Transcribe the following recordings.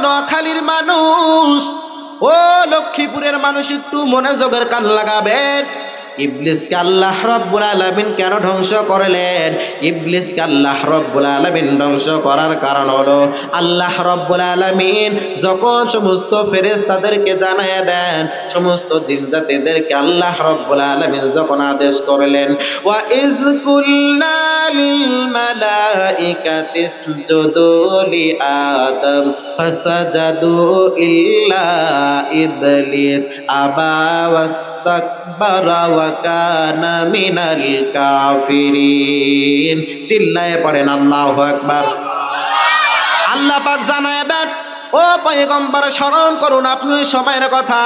নোয়াখালীর মানুষ, ও লক্ষ্মীপুরের মানুষ, একটু মনোযোগের কান লাগাবেন। ইবলিসকে আল্লাহ রাব্বুল আলামিন কেন ধ্বংস করলেন? ইবলিসকে আল্লাহ রাব্বুল আলামিন ধ্বংস করার কারণ হলো, আল্লাহ রাব্বুল আলামিন যখন সমস্ত ফেরেশতাদেরকে জানায় দেন, সমস্ত জিন জাতিদেরকে আল্লাহ রাব্বুল আলামিন যখন আদেশ করলেন, ওয়া ইয কুলনা লিল মালাইকাতি ইসজুদু লি আদম ফাসাজাদু ইল্লা ইবলিস আবা ওয়াস্তাকবারা ওয়া কানা মিনাল কাফিরিন। চিল্লায়ে পড়েন আল্লাহু আকবার। আল্লাহ পাক জানায় দেন, ও পয়গম্বর স্মরণ করুন আপনি ওই সময়ের কথা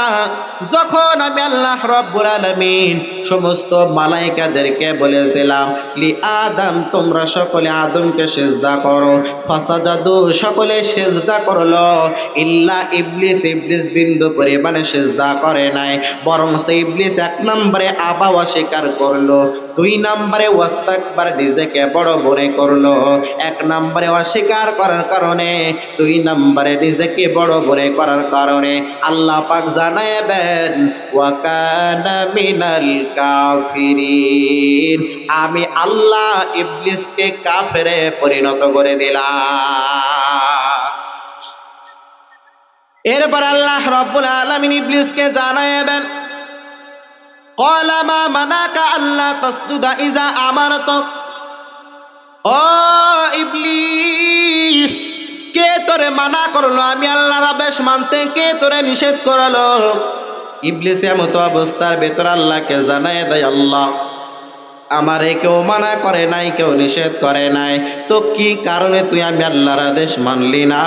যখন আমি আল্লাহ রাব্বুল আলামিন সমস্ত মালায়েকাদেরকে বলেছিলাম, লি আদম, তোমরা সকলে আদমকে সিজদা করো। ফাসাজাদু, সকলে সিজদা করলো, ইল্লা ইবলিস, ইবলিস বিন্দু পরিমাণে সিজদা করে নাই, বরং সে ইবলিস এক নম্বরে আবা অস্বীকার করলো, দুই নম্বরে ওয়াস্তাকবার, নিজেকে বড় মনে করলো। এক নম্বরে অস্বীকার করার কারণে, দুই নম্বরে নিজেকে বড় মনে করার কারণে আল্লাহ পাক জানায় দেন, ওয়া কানা মিনাল কাফিরিন, আমি আল্লাহ ইবলিসকে কাফেরে পরিণত করে দিলাম। এরপর আল্লাহ রাব্বুল আলামিন ইবলিসকে জানায় দেন, ক্বালা মা মানাকা আল্লা তাসজুদা ইযা আমারতুক। ও ইবলিস, কে তোরে মানা করলো আমি আল্লাহর আদেশ মানতে? কে তোরে নিষেধ করলো? ইবলিস এমতো অবস্থার ভেতর আল্লাহকে জানায় দেয়, আল্লাহ আমারে কেউ মানা করে নাই, কেউ নিষেধ করে নাই, তো কি কারণে তুই আমি আল্লাহর আদেশ মানলি না?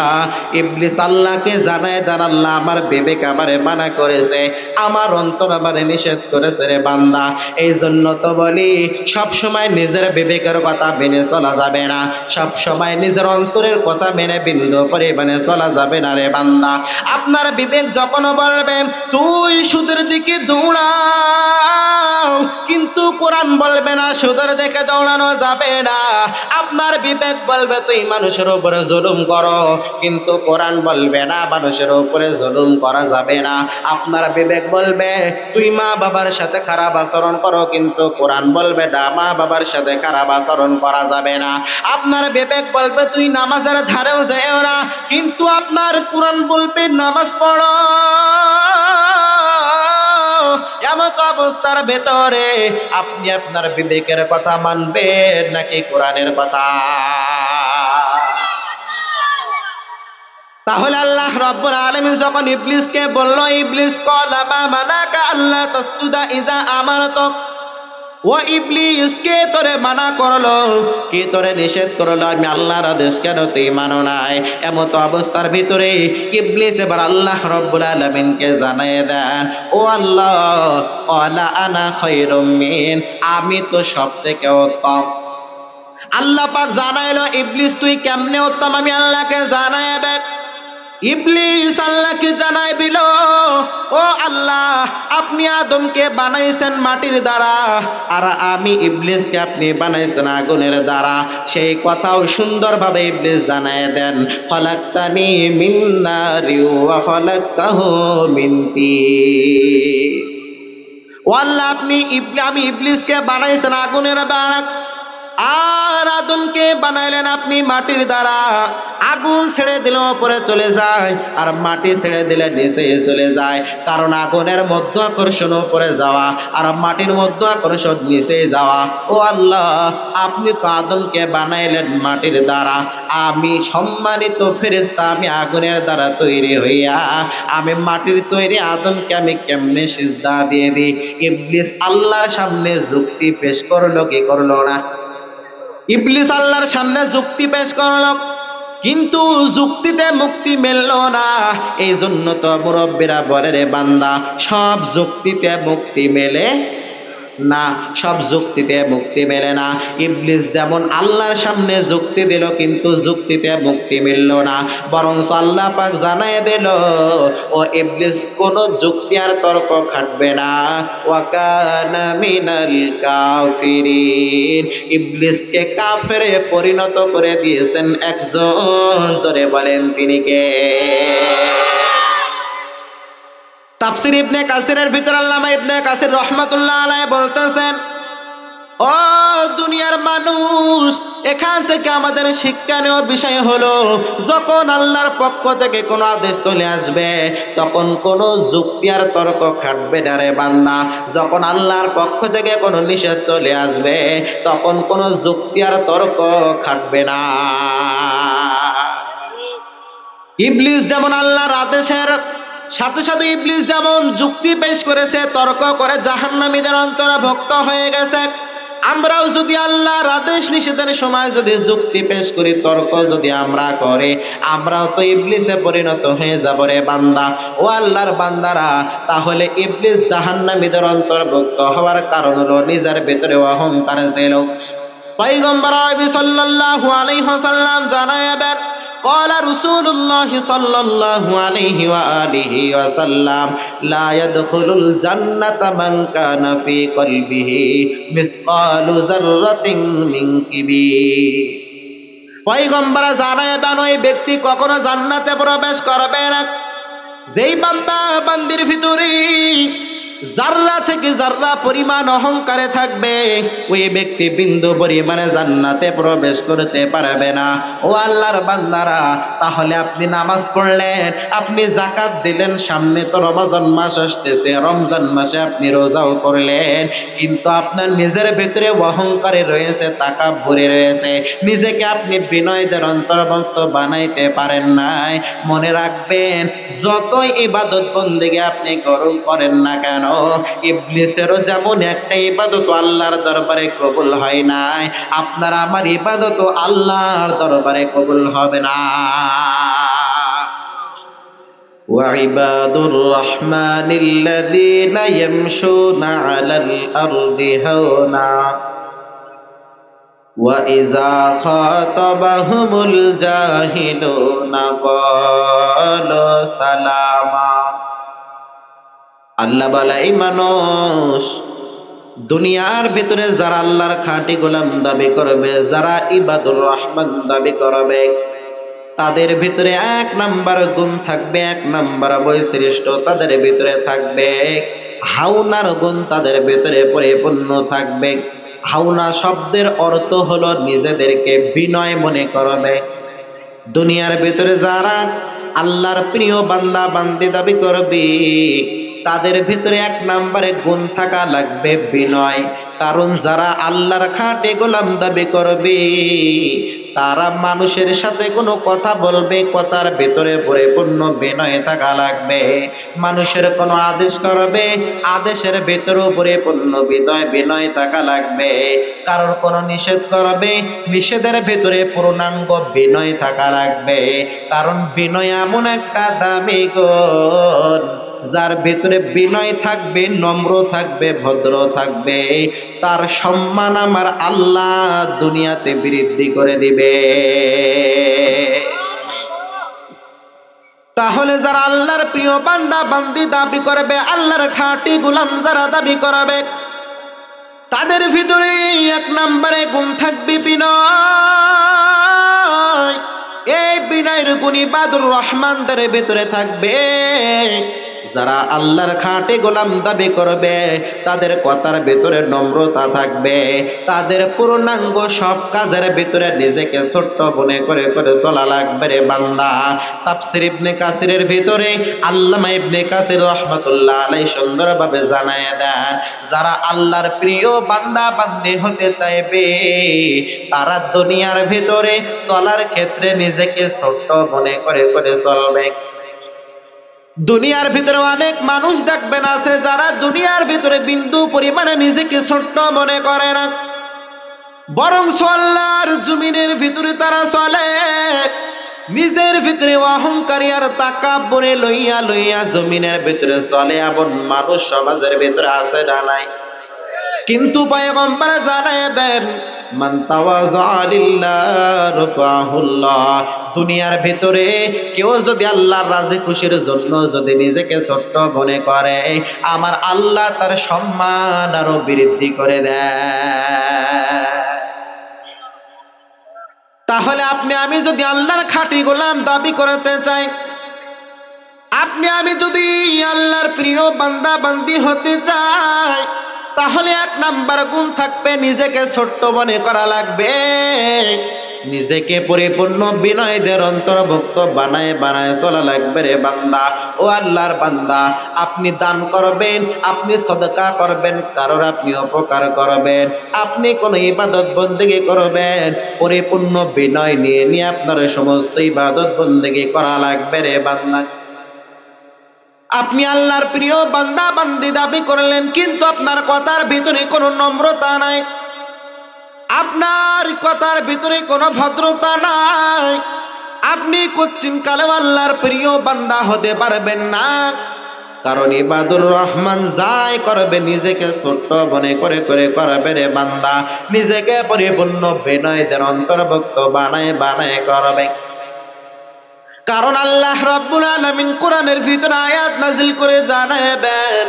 ইবলিস আল্লাহকে জানায় দেন, আল্লাহ আমার বিবেক আমারে মানা করেছে, আমার অন্তর আমারে নিষেধ করেছে রে বান্দা। এই জন্য তো বলি, সব সময় নিজের বিবেকের কথা মেনে চলা যাবে না, সব সময় নিজের অন্তরের কথা মেনে বিন্দু পরিমাণে চলা যাবে না রে বান্দা। আপনার বিবেক যখন বলবে তুই সুদের দিকে দৌড়াও, কিন্তু কোরআন বলবে না সুদের দিকে দৌড়ানো যাবে না। আপনার বিবেক বলবে তুই মানুষের উপরে জুলুম করো, কিন্তু কোরআন বলবে না মানুষের উপরে জুলুম করা যাবে না। আপনার বিবেক বলবে তুই মা বাবার সাথে খারাপ আচরণ করো, কিন্তু কোরআন বলবে না মা বাবার সাথে খারাপ আচরণ করা যাবে না। আপনার বিবেক বলবে তুই নামাজের ধারেও যেও না, কিন্তু আপনার কোরআন বলবে নামাজ পড়ো। এমত অবস্থার ভেতরে আপনি আপনার বিবেকের কথা মানবেন নাকি কোরআনের কথা? তাহলে আল্লাহ রাব্বুল আলামিন যখন ইবলিসকে বলল, ইবলিস ক্বালা মা মানাকা আল্লা তাসজুদা ইযা আমারতুক, ও ইবলিস, কে তোরে মানা করলো, কে তোরে নিষেধ করলো আমি আল্লাহর আদেশ কেন তুই মানো নাই? এমত অবস্থার ভিতরে ইবলিস এবার আল্লাহ রাব্বুল আলামিনকে জানায় দেন, ও আল্লাহ, ক্বালা আনা খায়রুম মিন, আমি তো সবথেকে উত্তম। আল্লাহ পাক জানাইলো, ইবলিস তুই কেমনে উত্তম আমি আল্লাহকে জানায় দেন। ইবলিস আল্লাহকে জানাই দিল, ও আল্লাহ, আপনি আদমকে বানাইছেন মাটির দ্বারা, আর আমি ইবলিসকে আপনি বানাইছেন আগুনের দ্বারা। সেই কথাও সুন্দরভাবে ইবলিস জানায় দেন, খলাকতানি মিন নারি ওয়া খলাকতাহু মিন তিন। ও আল্লাহ, আমি ইবলিসকে বানাইছেন আগুনের দ্বারা, আর আদমকে বানাইলেন আপনি মাটির দ্বারা। আগুন ছেড়ে দিলে উপরে চলে যায়, আর মাটি ছেড়ে দিলে নিচে চলে যায়, কারণ আগুনের মধ্য আকর্ষণ উপরে যাওয়া, আর মাটির মধ্য আকর্ষণ নিচে যাওয়া। ও আল্লাহ, আপনি তো আদমকে বানাইলেন মাটির দ্বারা, আমি সম্মানিত ফেরেশতা, আমি আগুনের দ্বারা তৈরি হইয়া আমি মাটির তৈরি আদমকে আমি কেমনে সিজদা দিয়ে দিই? ইবলিস আল্লাহর সামনে যুক্তি পেশ করলো কি করলো না? ইবলিস আল্লাহর সামনে যুক্তি পেশ করলো, কিন্তু যুক্তিতে মুক্তি মিলল না। এই জন্য তো মুরব্বীরা বলে রে বান্দা, সব যুক্তিতে মুক্তি মেলে না, সব যুক্তিতে মুক্তি মেলে না। ইবলিস যেমন আল্লাহর সামনে যুক্তি দিল, কিন্তু যুক্তিতে মুক্তি মিলল না, বরং আল্লাহ পাক জানায় দিল ও ইবলিস কোন যুক্তি আর তর্ক খাটবে না। ওয়া কানা মিনাল কাফিরিন, ইবলিসকে কাফেরে পরিণত করে দিয়েছেন একজন। জোরে বলেন তিনি কে? তাফসীর ইবনে কাসিরের ভিতর আল্লামা ইবনে কাসির রহমাতুল্লাহ আলাইহি বলতেছেন, ও দুনিয়ার মানুষ, এখান থেকে আমাদের শিক্ষণীয় বিষয় হলো, যখন আল্লাহর পক্ষ থেকে কোনো আদেশ চলে আসবে তখন কোনো যুক্তি আর তর্ক খাটবে না রে বান্দা। যখন আল্লাহর পক্ষ থেকে কোনো নিষেধ চলে আসবে তখন কোনো যুক্তি আর তর্ক খাটবে না। ইবলিস যেমন আল্লাহর আদেশের সাথে সাথে ইবলিস যেমন যুক্তি পেশ করেছে, তর্ক করে জাহান্নামীদের অন্তর্ভুক্ত হয়ে গেছে, আমরাও যদি আল্লাহর আদেশ নিষেধের সময় যদি যুক্তি পেশ করি, তর্ক যদি আমরা করি, আমরাও তো ইবলিসে পরিণত হয়ে যাব রে বান্দা। ও আল্লাহর বান্দারা, তাহলে ইবলিস জাহান্নামীদের অন্তর্ভুক্ত হওয়ার কারণ হলো নিজের ভিতরে অহংকার ছিল। পয়গম্বর নবী সাল্লাল্লাহু আলাইহি ওয়াসাল্লাম জানায় দেন, قال رسول الله صلى الله عليه وآله وسلم لا يدخل الجنة من كان في قلبه مثقال ذرة من كبر। পয়গম্বর জানায় দেন, ওই ব্যক্তি কখনো জান্নাতে প্রবেশ করবে না যেই বান্দা বান্দির ভিতরে জাররা থেকে জাররা পরিমাণ অহংকারে থাকবে, ওই ব্যক্তি বিন্দু পরিমাণে জান্নাতে প্রবেশ করতে পারবে না। ও আল্লাহর বান্দারা, তাহলে আপনি নামাজ পড়লেন, আপনি যাকাত দিলেন, সামনে তো রমজান মাস আসতেছে, রমজান মাসে আপনি রোজাও করলেন, কিন্তু আপনার নিজের ভিতরে অহংকারে রয়েছে, তাকাব্বুরি রয়েছে, নিজেকে আপনি বিনয়দের অন্তর্ভুক্ত বানাইতে পারেন নাই। মনে রাখবেন, যতই ইবাদত বন্দেগী আপনি করেন না কেন, ইবলিসেরও যেমন একটা ইবাদত আল্লাহর দরবারে কবুল হয় নাই, আপনার আমার ইবাদত আল্লাহর দরবারে কবুল হবে না। ওয়াইবাদুর রহমানিল্লাযীনা ইয়ামশুনা আলাল আরদি হাওনা ওয়া ইযা খাতাবাহুমুল জাহিলুনা ক্বালু সালামা। আল্লাহ বলে, এই মানুষ, দুনিয়ার ভিতরে যারা আল্লাহর খাঁটি গোলাম দাবি করবে, যারা ইবাদুর রহমান দাবি করবে, তাদের ভিতরে এক নাম্বার গুণ থাকবে, এক নাম্বার বৈশিষ্ট্য তাদের ভিতরে থাকবে, হাওনার গুণ তাদের ভিতরে পরিপূর্ণ থাকবে। হাওনা শব্দের অর্থ হলো নিজেদেরকে বিনয় মনে করবে। দুনিয়ার ভিতরে যারা আল্লাহর প্রিয় বান্দা বান্দি দাবি করবে, তাদের ভিতরে এক নম্বরে গুণ থাকা লাগবে বিনয়। কারণ যারা আল্লাহর খাঁটি গোলাম দাবি করবে, তারা মানুষের সাথে কোনো কথা বলবে, কথার ভিতরে পরিপূর্ণ বিনয় থাকা লাগবে। মানুষের কোনো আদেশ করবে, আদেশের ভিতরেও পরিপূর্ণ বিনয় থাকা লাগবে। কারোর কোনো নিষেধ করবে, নিষেধের ভিতরে পূর্ণাঙ্গ বিনয় থাকা লাগবে। কারণ বিনয় এমন একটা দামি গুণ, যার ভিতরে বিনয় থাকবে, নম্র থাকবে, ভদ্র থাকবে, তার সম্মান আমার আল্লাহ দুনিয়াতে বৃদ্ধি করে দিবে। তাহলে যারা আল্লাহর প্রিয় বান্দা বান্দি দাবি করবে, আল্লাহর খাঁটি গোলাম যারা দাবি করবে, তাদের ভিতরে এক নম্বরে গুণ থাকবে বিনয়। এই বিনয়ের গুণ ইবাদুর রহমানদের ভিতরে থাকবে। যারা আল্লাহর খাঁটি গোলাম দাবি করবে, তাদের কথার ভিতরে নম্রতা থাকবে, তাদের পূর্ণাঙ্গ সব কাজের ভিতরে নিজেকে ছোট্ট মনে করে করে চলা লাগবে রে বান্দা। তাফসীর ইবনে কাসিরের ভিতরে আল্লামা ইবনে কাসির রাহমাতুল্লাহ আলাইহি সুন্দরভাবে জানায় দেন, যারা আল্লাহর প্রিয় বান্দা বান্দি হতে চাইবে, তারা দুনিয়ার ভিতরে চলার ক্ষেত্রে নিজেকে ছোট্ট মনে করে করে চলবে। দুনিয়ার ভিতরে অনেক মানুষ দেখবেন আছে, যারা দুনিয়ার ভিতরে বিন্দু পরিমাণে নিজেকে ছোট্ট মনে করে না, বরং আল্লাহর জমিনের ভিতরে তারা চলে নিজের ভিতরে অহংকারী আর তাকাব্বুরে লইয়া লইয়া জমিনের ভিতরে চলে। এমন মানুষ সমাজের ভিতরে আছে না নাই? কিন্তু পয়গম্বর জানাবেন মান তাওয়াযা লিল্লাহ রাফাহুল্লাহ, দুনিয়ার ভিতরে কেউ যদি আল্লাহর রাজি খুশির জন্য যদি নিজেকে ছোট্ট মনে করে, আমার আল্লাহ তার সম্মান আরো বৃদ্ধি করে দেয়। তাহলে আপনি আমি যদি আল্লাহর খাঁটি গোলাম দাবি করতে চাই, আপনি আমি যদি আল্লাহর প্রিয় বান্দা বান্দি হতে চাই, তাহলে এক নাম্বার গুণ থাকবে, নিজেকে ছোট্ট মনে করা লাগবে, নিজেকে পরিপূর্ণ বিনয়দের অন্তর্ভুক্ত বানায় বানায় চলা লাগবে রে বান্দা। ও আল্লাহর বান্দা, আপনি দান করবেন, আপনি সদকা করবেন, কারোর আপনি উপকার করবেন, আপনি কোন ইবাদত বন্দেগী করবেন, পরিপূর্ণ বিনয় নিয়ে নিয়ে আপনার সমস্ত ইবাদত বন্দেগী করা লাগবে রে বান্দা। আপনি আল্লাহর প্রিয় বান্দা বান্দি দাবি করলেন, কিন্তু আপনার কথার ভিতরে কোনো নম্রতা নাই, আপনার কথার ভিতরে কোনো ভদ্রতা নাই, আপনি কোচ্চিন কালেও আল্লাহর প্রিয় বান্দা হতে পারবেন না। কারণ ইবাদুর রহমান যাই করবে নিজেকে ছোট্ট মনে করে করে করবে রে বান্দা, নিজেকে পরিপূর্ণ বিনয়দের অন্তর্ভুক্ত বানায় বানায় করবে। কারণ আল্লাহ রাব্বুল আলামিন কোরআনের ভিতরে আয়াত নাজিল করে জানাবেন,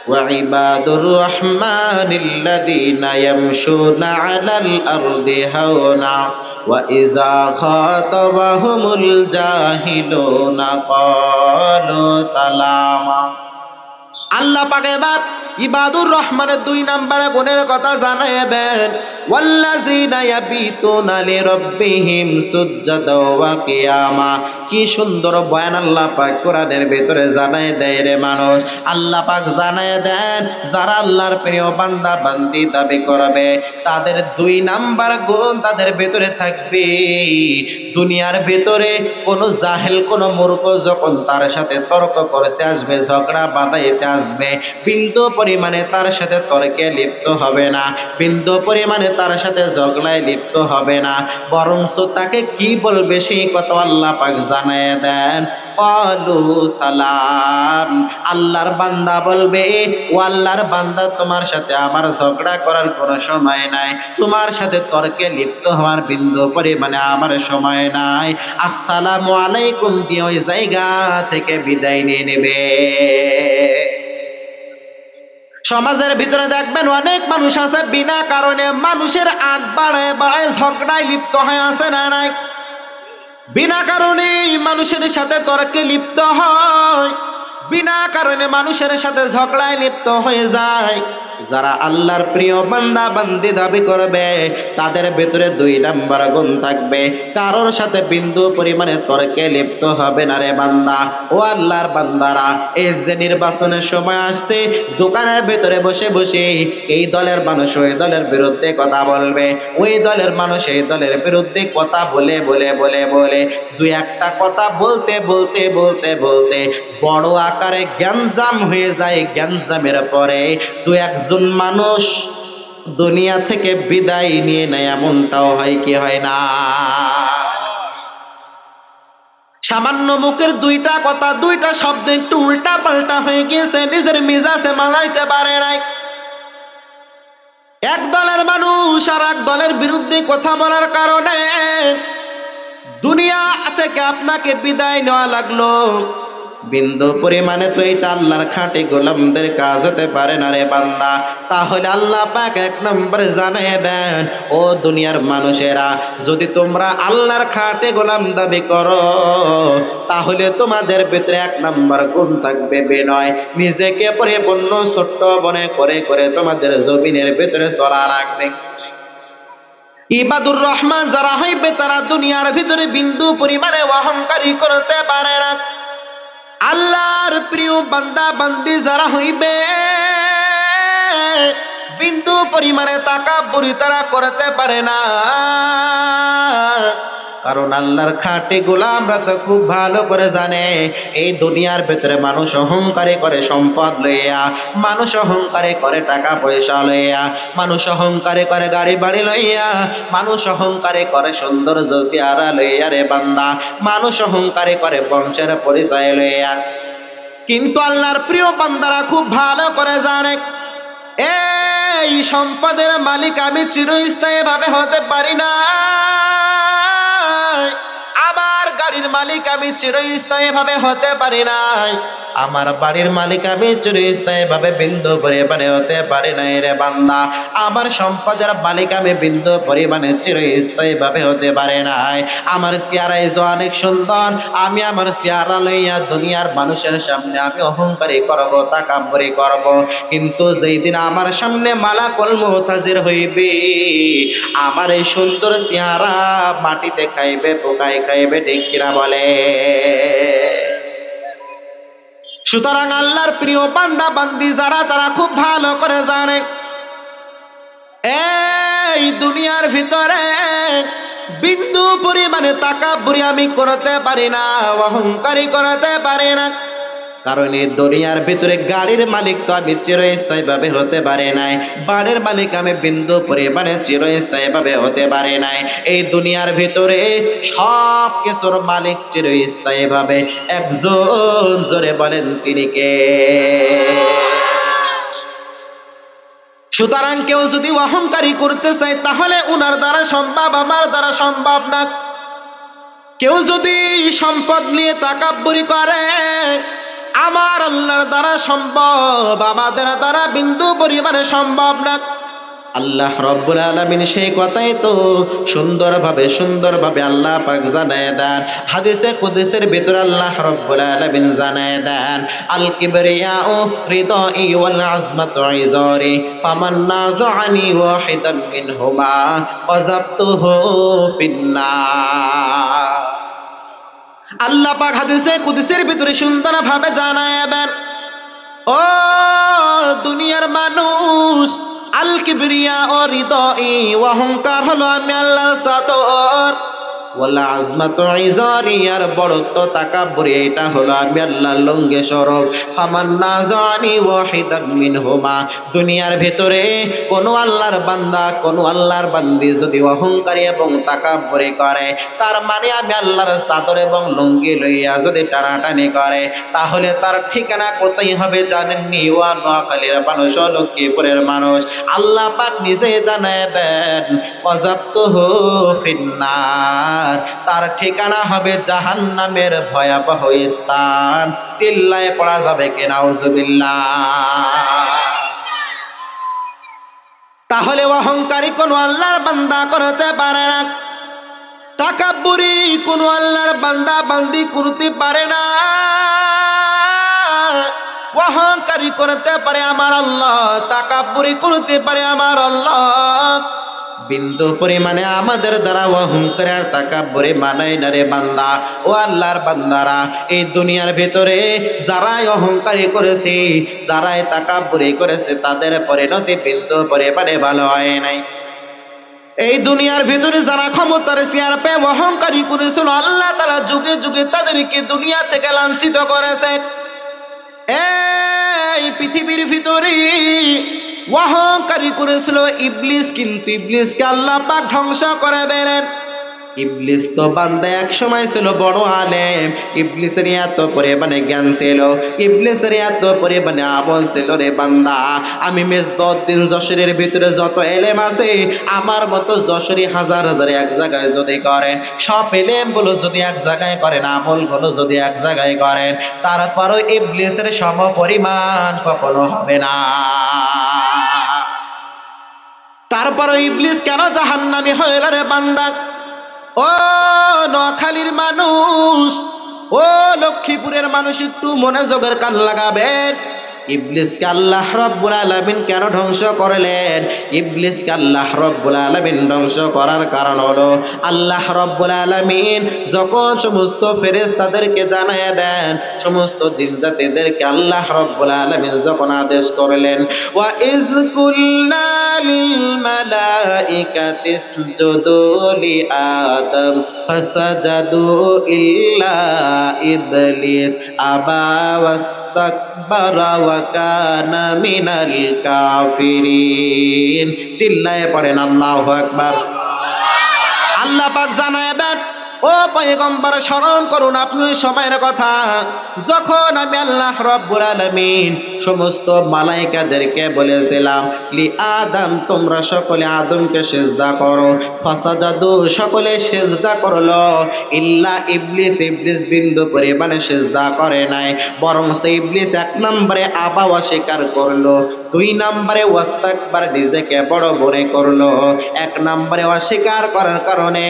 ওয়াইবাদুর রহমানিল্লাযীনা ইয়ামশুনা আলাল আরদি হাওনা ওয়া ইযা খাতাবাহুমুল জাহিলুনা ক্বালু সালামা। আল্লাহ পাক এবার ইবাদুর রহমানের 2 নম্বরে গুণের কথা জানাবেন, ওয়াল্লাযীনা ইয়াবিতুনা লিরাব্বিহিম সুজদাও ওয়া কিয়ামা। কি সুন্দর বয়ান আল্লাহ পাক কোরআনের ভিতরে জানায় দেয় রে মানুষ। আল্লাহ পাক জানায় দেন, যারা আল্লাহর প্রিয় বান্দা বান্দি দাবি করবে, তাদের 2 নাম্বার গুণ তাদের ভিতরে থাকবে। দুনিয়ার ভিতরে কোন জাহেল কোন মূর্খ যখন তার সাথে তর্ক করতে আসবে, ঝগড়া বাঁধাইতে আসবে, বিন্দু পরিমাণে তার সাথে তর্কে লিপ্ত হবে না, বিন্দু পরিমাণে তার সাথে ঝগড়ায় লিপ্ত হবে না, বরঞ্চ তাকে কি বলবে সেই কথা আল্লাহ পাক জানায় দেন, ক্বালু সালাম। আল্লাহর বান্দা বলবে, ও আল্লাহর বান্দা, তোমার সাথে আমার ঝগড়া করার কোনো সময় নাই, তোমার সাথে তর্কে লিপ্ত হওয়ার বিন্দু পরিমাণে আমার সময় নাই, আসসালামু আলাইকুম দিয়ে ওই জায়গা থেকে বিদায় নিয়ে নেবে। সমাজের ভিতরে দেখবেন অনেক মানুষ আছে বিনা কারণে মানুষের আগ বাড়ায় বাড়ায় ঝগড়ায় লিপ্ত হয়ে আছে না নাই, বিনা কারণে মানুষের সাথে তর্কে লিপ্ত হয়, বিনা কারণে মানুষের সাথে ঝগড়ায় লিপ্ত হয়ে যায়। যারা আল্লাহর প্রিয় বান্দা বান্দি দাবি করবে, তাদের ভিতরে 2 নাম্বার গুণ থাকবে, কারোর সাথে বিন্দু পরিমাণে তর্কে লিপ্ত হবে না রে বান্দা। ও আল্লাহর বান্দারা, এই যে নির্বাচনের সময় আসছে, দোকানের ভিতরে বসে বসে এই দলের মানুষ ওই দলের বিরুদ্ধে কথা বলবে, ওই দলের মানুষ এই দলের বিরুদ্ধে কথা বলে বলে বলে বলে 2-1টা কথা বলতে বলতে বলতে বলতে বড় আকারে গ্যাঞ্জাম হয়ে যায়। গ্যাঞ্জামের পরে 2-1জন মানুষ দুনিয়া থেকে বিদায় নিয়ে নেয়, এমনটাও হয় কি হয় না? সামান্য মুখের 2টা কথা, 2টা শব্দ একটু উল্টা পাল্টা হয়ে গিয়েছে, নিজের মেজাজে মানাইতে পারে নাই। এক দলের মানুষ আর এক দলের বিরুদ্ধে কথা বলার কারণে দুনিয়া থেকে আপনাকে বিদায় নেওয়া লাগলো। বিন্দু পরিমাণে তো এটা আল্লাহর খাঁটি গোলামদের কাজ হতে পারে না রে বান্দা। তাহলে আল্লাহ পাক 1 নম্বরে জানাবেন, ও দুনিয়ার মানুষেরা, যদি তোমরা আল্লাহর খাঁটি গোলাম দাবি করো, তাহলে তোমাদের ভিতরে 1 নম্বর গুণ থাকবে বিনয়, নিজেকে পরিপূর্ণ ছোট্ট মনে করে করে তোমাদের জমিনের ভিতরে চলা রাখবে। ইবাদুর রহমান যারা হইবে, তারা দুনিয়ার ভিতরে বিন্দু পরিমাণে অহংকারী করতে পারে না। আল্লাহর প্রিয় বান্দা বান্দি যারা হইবে, বিন্দু পরিমাণে তাকাব্বুরি তারা করতে পারে না। কারণ আল্লাহর খাঁটি গোলামরা তো খুব ভালো করে জানে, এই দুনিয়ার ভিতরে মানুষ অহংকারে করে সম্পদ লইয়া, মানুষ অহংকারে করে টাকা পয়সা লইয়া, মানুষ অহংকারে করে গাড়ি বাড়ি লইয়া, মানুষ অহংকারে করে সৌন্দর্য চেহারা লইয়া রে বান্দা, মানুষ অহংকারে করে বংশের পরিচয় লইয়া। কিন্তু আল্লাহর প্রিয় বান্দারা খুব ভালো করে জানে, এই সম্পদের মালিক আমি চিরস্থায়ী ভাবে হতে পারি না, আমার গাড়ির মালিক আমি চিরস্থায়ী ভাবে হতে পারি না, আমার বাড়ির মালিক আমি চিরস্থায়ী ভাবে বিন্দু পরিমাণে হতে পারি না রে বান্দা। আমার সম্পদের মালিক আমি বিন্দু পরিমাণে চিরস্থায়ী ভাবে হতে পারে নাই। আমার চেহারা অনেক সুন্দর, আমি আমার চেহারা লইয়া দুনিয়ার মানুষের সামনে আমি অহংকারী করব, তাকাব্বুরি করব, কিন্তু যেই দিন আমার সামনে মালাকুল মউত হাজির হইবে, আমার এই সুন্দর চেহারা মাটিতে খাইবে, পোকায় খাইবে, ঠিক কিনা বলে? সুতরাং আল্লাহর প্রিয় বান্দা বান্দি যারা, তারা খুব ভালো করে জানে এই দুনিয়ার ভিতরে বিন্দু পরিমাণে তাকাব্বুরি আমি করতে পারি না, অহংকারী করতে পারি না। কারণ এই দুনিয়ার ভিতরে গাড়ির মালিক তো আমি চিরস্থায়ী ভাবে হতে পারে নাই, বাড়ির মালিক আমি বিন্দু পরিমাণে চিরস্থায়ী ভাবে হতে পারে নাই। এই দুনিয়ার ভিতরে সব কিছুর মালিক চিরস্থায়ী ভাবে একজন, জোরে বলেন তিনি কে? সুতরাং কেউ যদি অহংকারী করতে চায় তাহলে উনার দ্বারা সম্ভব, আমার দ্বারা সম্ভব না। কেউ যদি সম্পদ নিয়ে তাকাব্বুরি করে, আমার আল্লাহর দ্বারা সম্ভব, আমাদের দ্বারা বিন্দু পরিমাণে সম্ভব না। আল্লাহ রাব্বুল আলামিন সেই কথাই তো সুন্দরভাবে আল্লাহ পাক জানায় দেন। হাদিসে কুদসির ভিতরে আল্লাহ রাব্বুল আলামিন জানায় দেন, আল কিবরিয়াউ রিদাই ওয়াল আজমাতু ইজারি ফামান নাযাআনি ওয়াহিদাম মিনহুমা ওয়াযাবতুহু ফিন্নার। আল্লাহ পাক হাদিসে কুদসির ভিতরে সুন্দরভাবে জানায় দেন, ও দুনিয়ার মানুষ, আল কিবরিয়া ও হৃদয়, অহংকার হলো আমি আল্লাহর চাদর, ওয়াল আজমাতু ইজারি, আর বড়ত্ব তাকাব্বুরি এটা হলো আমি আল্লাহর লুঙ্গি স্বরূপ। ফামান নাযানি ওয়াহিদাম মিনহুমা, দুনিয়ার ভিতরে কোন আল্লাহর বান্দা, কোন আল্লাহর বান্দি যদি অহংকারী এবং তাকাব্বুরি করে, তার মানে আমি আল্লাহর চাদর এবং লুঙ্গি লইয়া যদি টানাটানি করে, তাহলে তার ঠিকানা কোথায় হবে জানেননি? ওয়া নোয়াখালীর মানুষ, লক্ষ্মীপুরের মানুষ, আল্লাহ পাক নিজে জানায় দেন, ওয়াযাবতুহু ফিন্নার, তার ঠিকানা হবে জাহান্নামের ভয়াবহ স্থান। চিল্লায় পড়া যাবে কি নাউজুবিল্লাহ? তাহলে অহংকারী কোন আল্লাহর বান্দা করতে পারে না, তাকাব্বুরি কোন আল্লাহর বান্দা বান্দি করতে পারে না। অহংকারী করতে পারে আমার আল্লাহ, তাকাব্বুরি করতে পারে আমার আল্লাহ। বিন্দু পরিমাণে আমাদের দ্বারা অহংকার আর তাকাব্বুরি মানায় না রে বান্দা। ও আল্লাহর বান্দারা, এই দুনিয়ার ভিতরে যারাই অহংকারী করেছে, যারাই তাকাব্বুরি করেছে, তাদের পরিণতি বিন্দু পরিমাণে ভালো হয় নাই। এই দুনিয়ার ভিতরে যারা ক্ষমতার চেয়ার পেয়ে অহংকারী করেছিল, আল্লাহ তাআলা যুগে যুগে তাদেরকে দুনিয়া থেকে লাঞ্ছিত করেছে। এই পৃথিবীর ভিতরে অহংকারী করেছিল ইবলিস, কিন্তু ইবলিসকে আল্লাহ পাক ধ্বংস করে দিলেন। ইবলিস তো বান্দা এক সময় ছিল বড় আলেম, ইবলিসের এত পরিমাণে জ্ঞান ছিল, ইবলিসের এত পরিমাণে আমল ছিল রে বান্দা। আমি মেজবাউদ্দিন যশোরের ভিতরে যত এলেম আছে, আমার মতো যশোরী হাজার হাজার এক জায়গায় যদি করেন, সব এলেমগুলো যদি এক জায়গায় করেন, আমলগুলো যদি এক জায়গায় করেন, তারপরও ইবলিসের সম পরিমাণ কখনো হবে না। তারপরও ইবলিস কেন জাহান্নামী হইল রে বান্দা? ও নোয়াখালীর মানুষ, ও লক্ষ্মীপুরের মানুষ, একটু মনোযোগের কান লাগাবেন। ইবলিসকে আল্লাহ রাব্বুল আলামিন কেন ধ্বংস করলেন? ইবলিসকে আল্লাহ রাব্বুল আলামিন ধ্বংস করার কারণ হলো, আল্লাহ রাব্বুল আলামিন যখন সমস্ত ফেরেশতাদেরকে জানায় দেন, সমস্ত জিনজাতিদেরকে আল্লাহ রাব্বুল আলামিন যখন আদেশ করলেন, ওয়া ইজ কুলনা লিল মালাইকাতি ইসজুদু লি আদম ফাসাজাদু ইল্লা ইবলিস আবা ওয়াস্তাকবারা ওয়া কানা মিনাল কাফিরিন। চিল্লায়ে পড়েন আল্লাহু আকবার। আল্লাহ পাক জানায় দেন, ও পয়গম্বর স্মরণ করুন আপনি ওই সময়ের কথা যখন আমি আল্লাহ রাব্বুল আলামিন সমস্ত মালাইকাদেরকে বলেছিলাম লি আদম তোমরা সকলে আদমকে সিজদা করো, ফাসাজাদু সকলে সিজদা করলো ইল্লা ইবলিস, ইবলিস বিন্দু পরিমাণে সিজদা করে নাই, বরং সেই ইবলিস এক নম্বরে আবা অস্বীকার করলো, দুই নম্বরে ওয়াস্তাকবার নিজেকে বড় মনে করলো। এক নম্বরে অস্বীকার করার কারণে,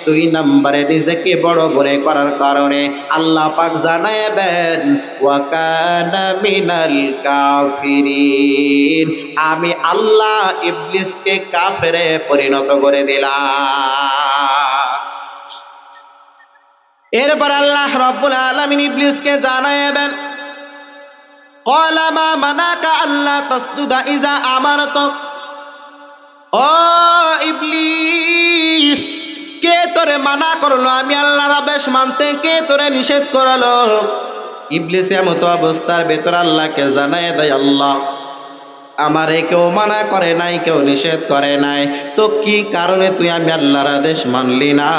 দুই নম্বরে নিজেকে বড় মনে করার কারণে আল্লাহ পাক জানায় দেন ওয়া কানা মিনাল কাফিরিন, আমি আল্লাহ ইবলিসকে কাফেরে পরিণত করে দিলাম। এরপর আল্লাহ রাব্বুল আলামিন ইবলিসকে জানায় দেন ক্বালা মা মানাকা আল্লা তাসজুদা ইযা আমারতুক, ও ইবলিস কে তোরে মানা করলো আমি আল্লাহর আদেশ মানতে, কে তোরে নিষেধ করলো? ইবলিস এমত অবস্থার ভেতর আল্লাহকে জানায় দেয় আল্লাহ আমারে কেউ মানা করে নাই, কেউ নিষেধ করে নাই, তো কি কারণে তুই আমি আল্লাহর আদেশ মানলি না?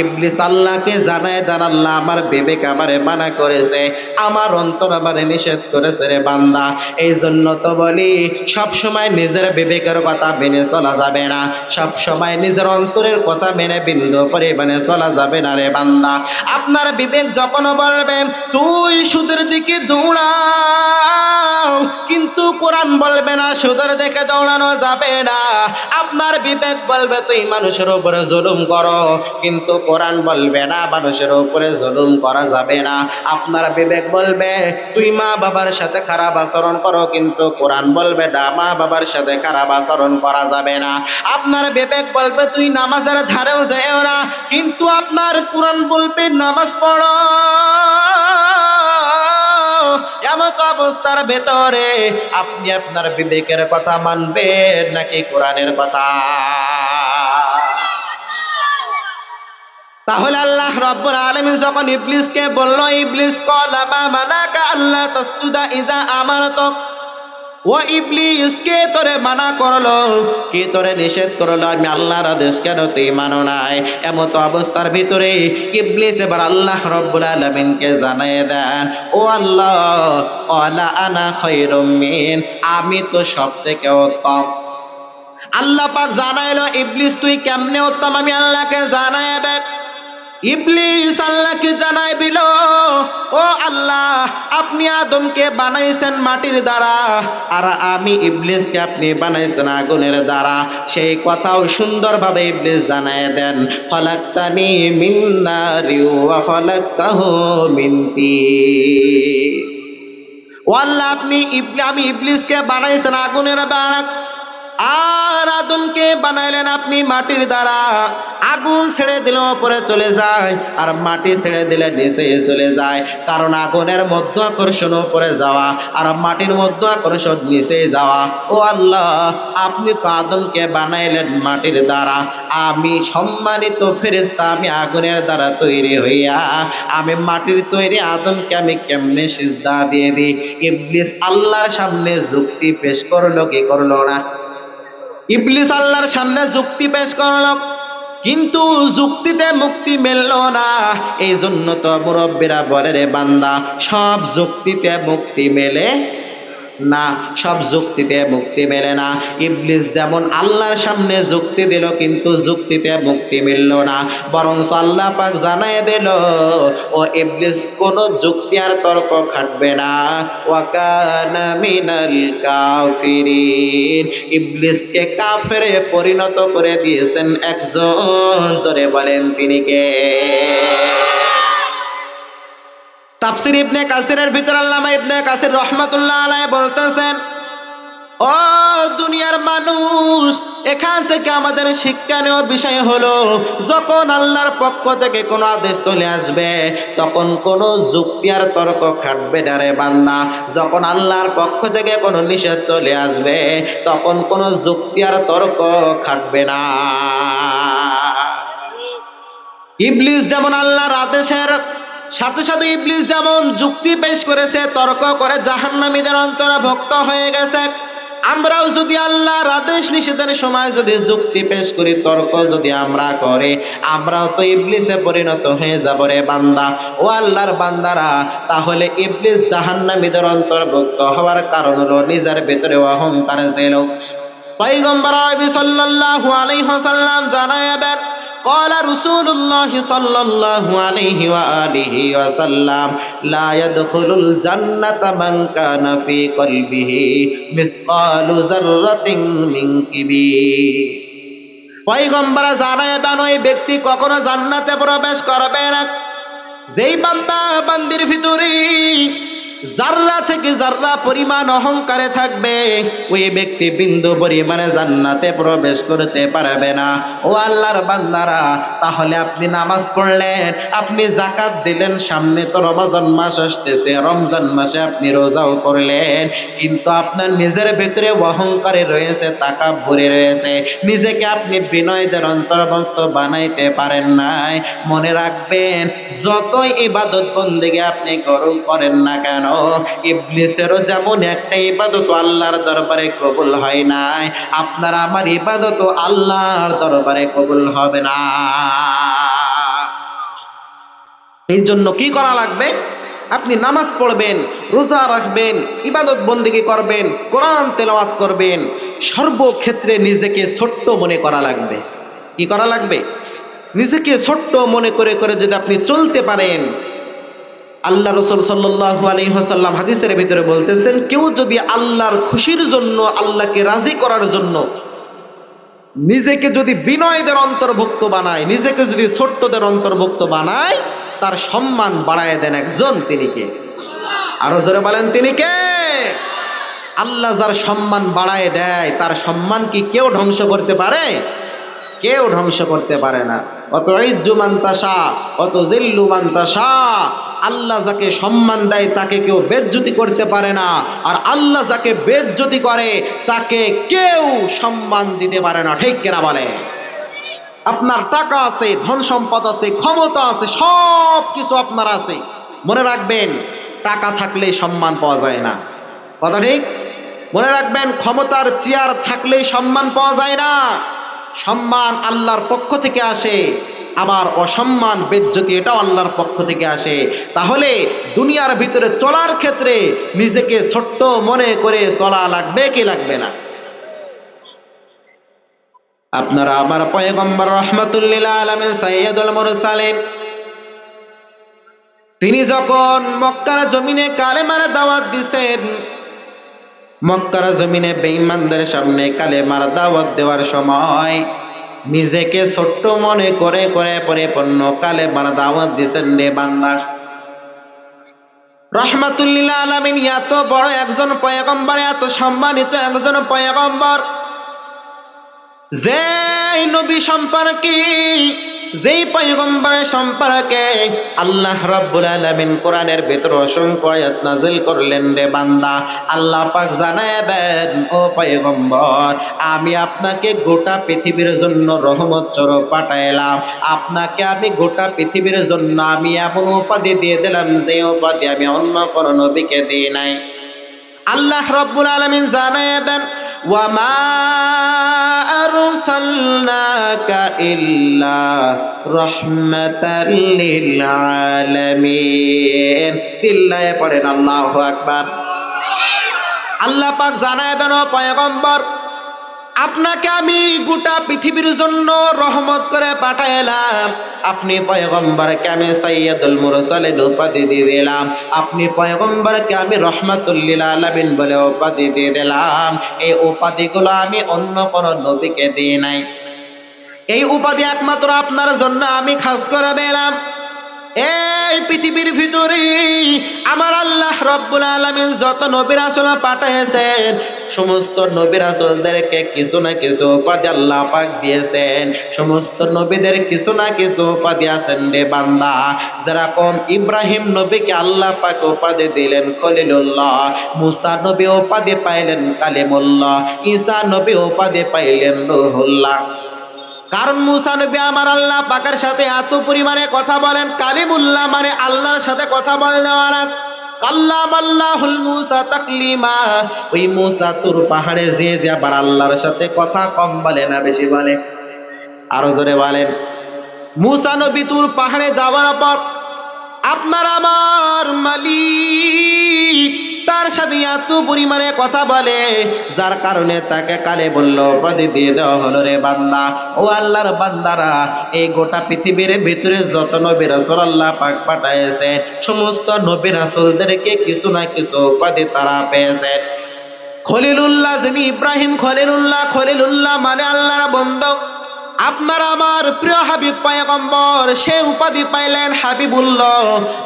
ইবলিস আল্লাহকে জানায় দেন আল্লাহ আমার বিবেক আমারে মানা করেছে, আমার অন্তর আমারে নিষেধ করেছে রে বান্দা, এই জন্য তো বলি সব সময় নিজের বিবেকের কথা মেনে চলা যাবে না, সব সময় নিজের অন্তরের কথা মেনে বিন্দু পরিমাণে চলা যাবে না রে বান্দা। আপনার বিবেক যখন বলবে তুই সুদের দিকে দৌড়াও, কিন্তু কোরআন বলবে না সুদের দিকে দৌড়ানো যাবে না। আপনার বিবেক বলবে তুই মানুষের উপরে জুলুম করো, কিন্তু কোরআন বলবে না মানুষের উপরে জুলুম করা যাবে না। আপনার বিবেক বলবে তুই মা বাবার সাথে খারাপ আচরণ করো, কিন্তু কোরআন বলবে না মা বাবার সাথে খারাপ আচরণ করা যাবে না। আপনার বিবেক বলবে তুই নামাজের ধারেও যেও না, কিন্তু আপনার কোরআন বলবে নামাজ পড়ো। এমত অবস্থার ভেতরে আপনি আপনার বিবেকের কথা মানবেন নাকি কোরআনের কথা? তাহলে আল্লাহ রাব্বুল আলামিন যখন ইবলিসকে বলল ইবলিস ক্বালা মা মানাকা আল্লা তাসজুদা ইযা আমারতুক, ও ইবলিস কে তোরে মানা করলো, কে তোরে নিষেধ করলো আমি আল্লাহর আদেশ কেন তুই মানো নাই? এমত অবস্থার ভিতরে ইবলিস এবার আল্লাহ রাব্বুল আলামিনকে জানায় দেন ও আল্লাহ ক্বালা আনা খায়রুম মিন, আমি তো সব থেকে উত্তম। আল্লাহ পাক জানাইলো ইবলিস তুই কেমনে উত্তম আমি আল্লাহকে জানায় দেন। ইবলিস আল্লাহকে জানায় দিল ও আল্লাহ আপনি আদমকে বানাইছেন মাটির দ্বারা, আর আমি ইবলিসকে আপনি বানাইছেন আগুনের দ্বারা। সেই কথাও সুন্দরভাবে ইবলিস জানায় দেন খলাকতানি মিন নারি ওয়া খলাকতাহু মিন তিন, ও আল্লাহ আমি ইবলিসকে বানাইছেন আগুনের দ্বারা, আর আদমকে বানাইলেন আপনি মাটির দ্বারা। আগুন ছেড়ে দিলে উপরে চলে যায়, আর মাটি ছেড়ে দিলে নিচে চলে যায়, কারণ আগুনের মধ্যে আকর্ষণ উপরে যাওয়া, আর মাটির মধ্যে আকর্ষণ নিচে যাওয়া। ও আল্লাহ আপনি তো আদমকে বানাইলেন মাটির দ্বারা, আমি সম্মানিত ফেরেশতা আমি আগুনের দ্বারা তৈরি হইয়া আমি মাটির তৈরি আদমকে আমি কেমনে সিজদা দিয়ে দিই? ইবলিস আল্লাহর সামনে যুক্তি পেশ করলো কি করলো না? ইবলিস আল্লাহর সামনে যুক্তি পেশ করলো, কিন্তু যুক্তিতে মুক্তি মিলল না। এই জন্য তো মুরব্বীরা বলে রে বান্দা সব যুক্তিতে মুক্তি মেলে না, সব যুক্তিতে মুক্তি মেলে না। ইবলিস যেমন আল্লাহর সামনে যুক্তি দিল, কিন্তু যুক্তিতে মুক্তি মিলল না, বরং আল্লাহ পাক জানায় দিল ও ইবলিস কোন যুক্তি আর তর্ক খাটবে না। ওয়া কানা মিনাল কাফিরিন, ইবলিসকে কাফেরে পরিণত করে দিয়েছেন একজন, জোরে বলেন তিনি কে? তাফসীর ইবনে কাসিরের ভিতর আল্লামা ইবনে কাসির রাহমাতুল্লাহ আলাইহি বলতেছেন ও দুনিয়ার মানুষ, এখান থেকে আমাদের শিক্ষণীয় বিষয় হলো যখন আল্লাহর পক্ষ থেকে কোনো আদেশ চলে আসবে তখন কোনো যুক্তি আর তর্ক খাটবে না রে বান্দা। যখন আল্লাহর পক্ষ থেকে কোনো নিষেধ চলে আসবে তখন কোনো যুক্তি আর তর্ক খাটবে না। ইবলিস যেমন আল্লাহর আদেশের সাথে সাথে ইবলিস যেমন যুক্তি পেশ করেছে, তর্ক করে জাহান্নামীদের অন্তর্ভুক্ত হয়ে গেছে, আমরাও যদি আল্লাহর আদেশ নিষেধের সময় যদি যুক্তি পেশ করি, তর্ক যদি আমরা করে, আমরাও তো ইবলিসে পরিণত হয়ে যাব রে বান্দা। ও আল্লাহর বান্দারা, তাহলে ইবলিস জাহান্নামীদের অন্তর্ভুক্ত হওয়ার কারণ হলো নিজের ভিতরে অহংকার ছিল। পয়গম্বর নবী সাল্লাল্লাহু আলাইহি ওয়াসাল্লাম জানাবেন, قال رسول الله صلى الله عليه وآله وسلم لا يدخل الجنة من كان في قلبه مثقال ذرة من كبر। পয়গম্বর জানাবেন, ওই ব্যক্তি কখনো জান্নাতে প্রবেশ করবে না যেই বান্দা বান্দির ভিতরে জাররা থেকে জাররা পরিমাণ অহংকারে থাকবে, ওই ব্যক্তি বিন্দু পরিমাণে জান্নাতে প্রবেশ করতে পারবে না। ও আল্লাহর বান্দারা, তাহলে আপনি নামাজ পড়লেন, আপনি যাকাত দিলেন, সামনে তো রমজান মাস আসতেছে, রমজান মাসে আপনি রোজাও করলেন, কিন্তু আপনার নিজের ভিতরে অহংকারে রয়েছে, তাকাব্বুরি রয়েছে, নিজেকে আপনি বিনয়দের অন্তর্ভুক্ত বানাইতে পারেন নাই। মনে রাখবেন, যতই ইবাদত বন্দেগী আপনি করেন না কেন, ইবলিসেরও যেমন একটা ইবাদত আল্লাহর দরবারে কবুল হয় নাই, আপনার আমার ইবাদত আল্লাহর দরবারে কবুল হবে না। এই জন্য কি করা লাগবে? আপনি নামাজ পড়বেন, রোজা রাখবেন, ইবাদত বন্দেগী করবেন, কোরআন তেলাওয়াত করবেন, সর্বক্ষেত্রে নিজেকে ছোট্ট মনে করা লাগবে। কি করা লাগবে? নিজেকে ছোট্ট মনে করে করে যদি আপনি চলতে পারেন, আল্লাহ রাসূল সাল্লাল্লাহু আলাইহি ওয়াসাল্লাম হাদিসের ভিতরে বলতেছেন, কেউ যদি আল্লাহর খুশির জন্য, আল্লাহকে রাজি করার জন্য নিজেকে যদি বিনয়দের অন্তর্ভুক্ত বানায়, নিজেকে যদি ছোট্টদের অন্তর্ভুক্ত বানায়, তার সম্মান বাড়ায় দেন একজন, তিনি কে? আরো জোরে বলেন, তিনি কে? আল্লাহ যার সম্মান বাড়ায় দেয়, তার সম্মান কি কেউ ধ্বংস করতে পারে? কেউ ধ্বংস করতে পারে না। অত ইজ্জু মান তাশা, অত জিল্লু মান তাশা। আল্লাহ যাকে সম্মান দেয় তাকে কেউ বেজ্জতি করতে পারে না, আর আল্লাহ যাকে বেজ্জতি করে তাকে কেউ সম্মান দিতে পারে না। ঠিক কিনা বলে? আপনার টাকা আছে, ধন সম্পদ আছে, ক্ষমতা আছে, সব কিছু আপনার আছে, মনে রাখবেন টাকা থাকলেই সম্মান পাওয়া যায় না। কথা ঠিক? মনে রাখবেন, ক্ষমতার চেয়ার থাকলেই সম্মান পাওয়া যায় না। সম্মান আল্লাহর পক্ষ থেকে আসে, আবার অসম্মান, বেজ্জতি, এটাও আল্লাহর পক্ষ থেকে আসে। তাহলে দুনিয়ার ভিতরে চলার ক্ষেত্রে নিজেকে ছোট্ট মনে করে চলা লাগবে কি লাগবে না? আপনারা আমার পয়গম্বর রাহমাতুল লিল আলামিন সাইয়্যিদুল মুরসালিন, তিনি যখন মক্কার জমিনে কালেমার দাওয়াত দিয়েছেন, মক্কার জমিনে বেঈমানদের সামনে কালেমার দাওয়াত দেওয়ার সময় নিজেকে ছোট্ট মনে করে করে পরিপূর্ণ কালেমার দাওয়াত দিয়েছেন রে বান্দা। রাহমাতুল লিল আলামিন এত বড় একজন পয়গম্বর, এত সম্মানিত একজন পয়গম্বর, যেই নবী সম্পর্কে, যেই পয়গম্বরের সম্পর্কে আল্লাহ রাব্বুল আলামিন কোরআনের ভিতর অসংখ্য আয়াত নাযিল করলেন রে বান্দা। আল্লাহ পাক জানাবেন, ও পয়গম্বর, আমি আপনাকে গোটা পৃথিবীর জন্য রহমত স্বরূপ পাঠাইলাম। আপনাকে আমি গোটা পৃথিবীর জন্য আমি এমন উপাধি দিয়ে দিলাম, যে উপাধি আমি অন্য কোন নবীকে দিই নাই। আল্লাহ রাব্বুল আলামিন জানাবেন, ওয়ামা আরসালনাকা ইল্লা রাহমাতাল লিল আলামিন। চিল্লায়ে পড়েন আল্লাহু আকবার। আল্লাহ পাক জানাবেন, ও পয়গম্বর, আপনাকে আমি গোটা পৃথিবীর জন্য রহমত করে পাঠাইলাম। আপনি পয়গম্বরকে আমি সাইয়্যিদুল মুরসালিন উপাধি দিয়ে দিলাম। আপনি পয়গম্বরকে আমি রাহমাতুল লিল আলামিন বলে উপাধি দিয়ে দিলাম। এই উপাধিগুলো আমি অন্য কোন নবীকে দিই নাই। এই উপাধি একমাত্র আপনার জন্য আমি খাস করে দিলাম। এই পৃথিবীর ভিতরে আমার আল্লাহ রাব্বুল আলামিন যত নবী রাসূল পাঠিয়েছেন, সমস্ত নবী রাসূলদেরকে কিছু না কিছু উপাধি আল্লাহ পাক দিয়েছেন। সমস্ত নবীদের কিছু না কিছু উপাধি আছেন রে বান্দা। যেরকম ইব্রাহিম নবীকে আল্লাহ পাক উপাধি দিলেন খলিলুল্লাহ, মুসা নবী উপাধি পাইলেন কালিমুল্লাহ, ঈসা নবী উপাধি পাইলেন রূহুল্লাহ। কারণ মুসা নবী আমার আল্লাহ পাকের সাথে এত পরিমাণে কথা বলেন, কালিমুল্লাহ মানে আল্লাহর সাথে কথা বলেন। কাল্লামাল্লাহুল মুসা তাকলিমা, ওই মুসা তুর পাহাড়ে যে আবার আল্লাহর সাথে কথা কম বলে না বেশি বলে? আরো জোরে বলেন। মুসা নবী তুর পাহাড়ে যাওয়ার পর আপনার আমার মালিক তার সাথে এত পরিমাণে কথা বলে, যার কারণে তাকে কালে বলল উপাধি দিয়ে দেওয়া হলো, রে বান্দা, ও আল্লাহর বান্দারা, এই গোটা পৃথিবীর ভিতরে যত নবী রাসূল আল্লাহ পাক পাঠাইছে, সমস্ত নবী রাসূলদেরকে কিছু না কিছু উপাধি তারা পেয়েছে। খলিলুল্লাহ, যিনি ইব্রাহিম খলিলুল্লাহ মানে আল্লাহর বন্ধু, আপনার আমার প্রিয় হাবিব পয়গম্বর, সে উপাধি পাইলেন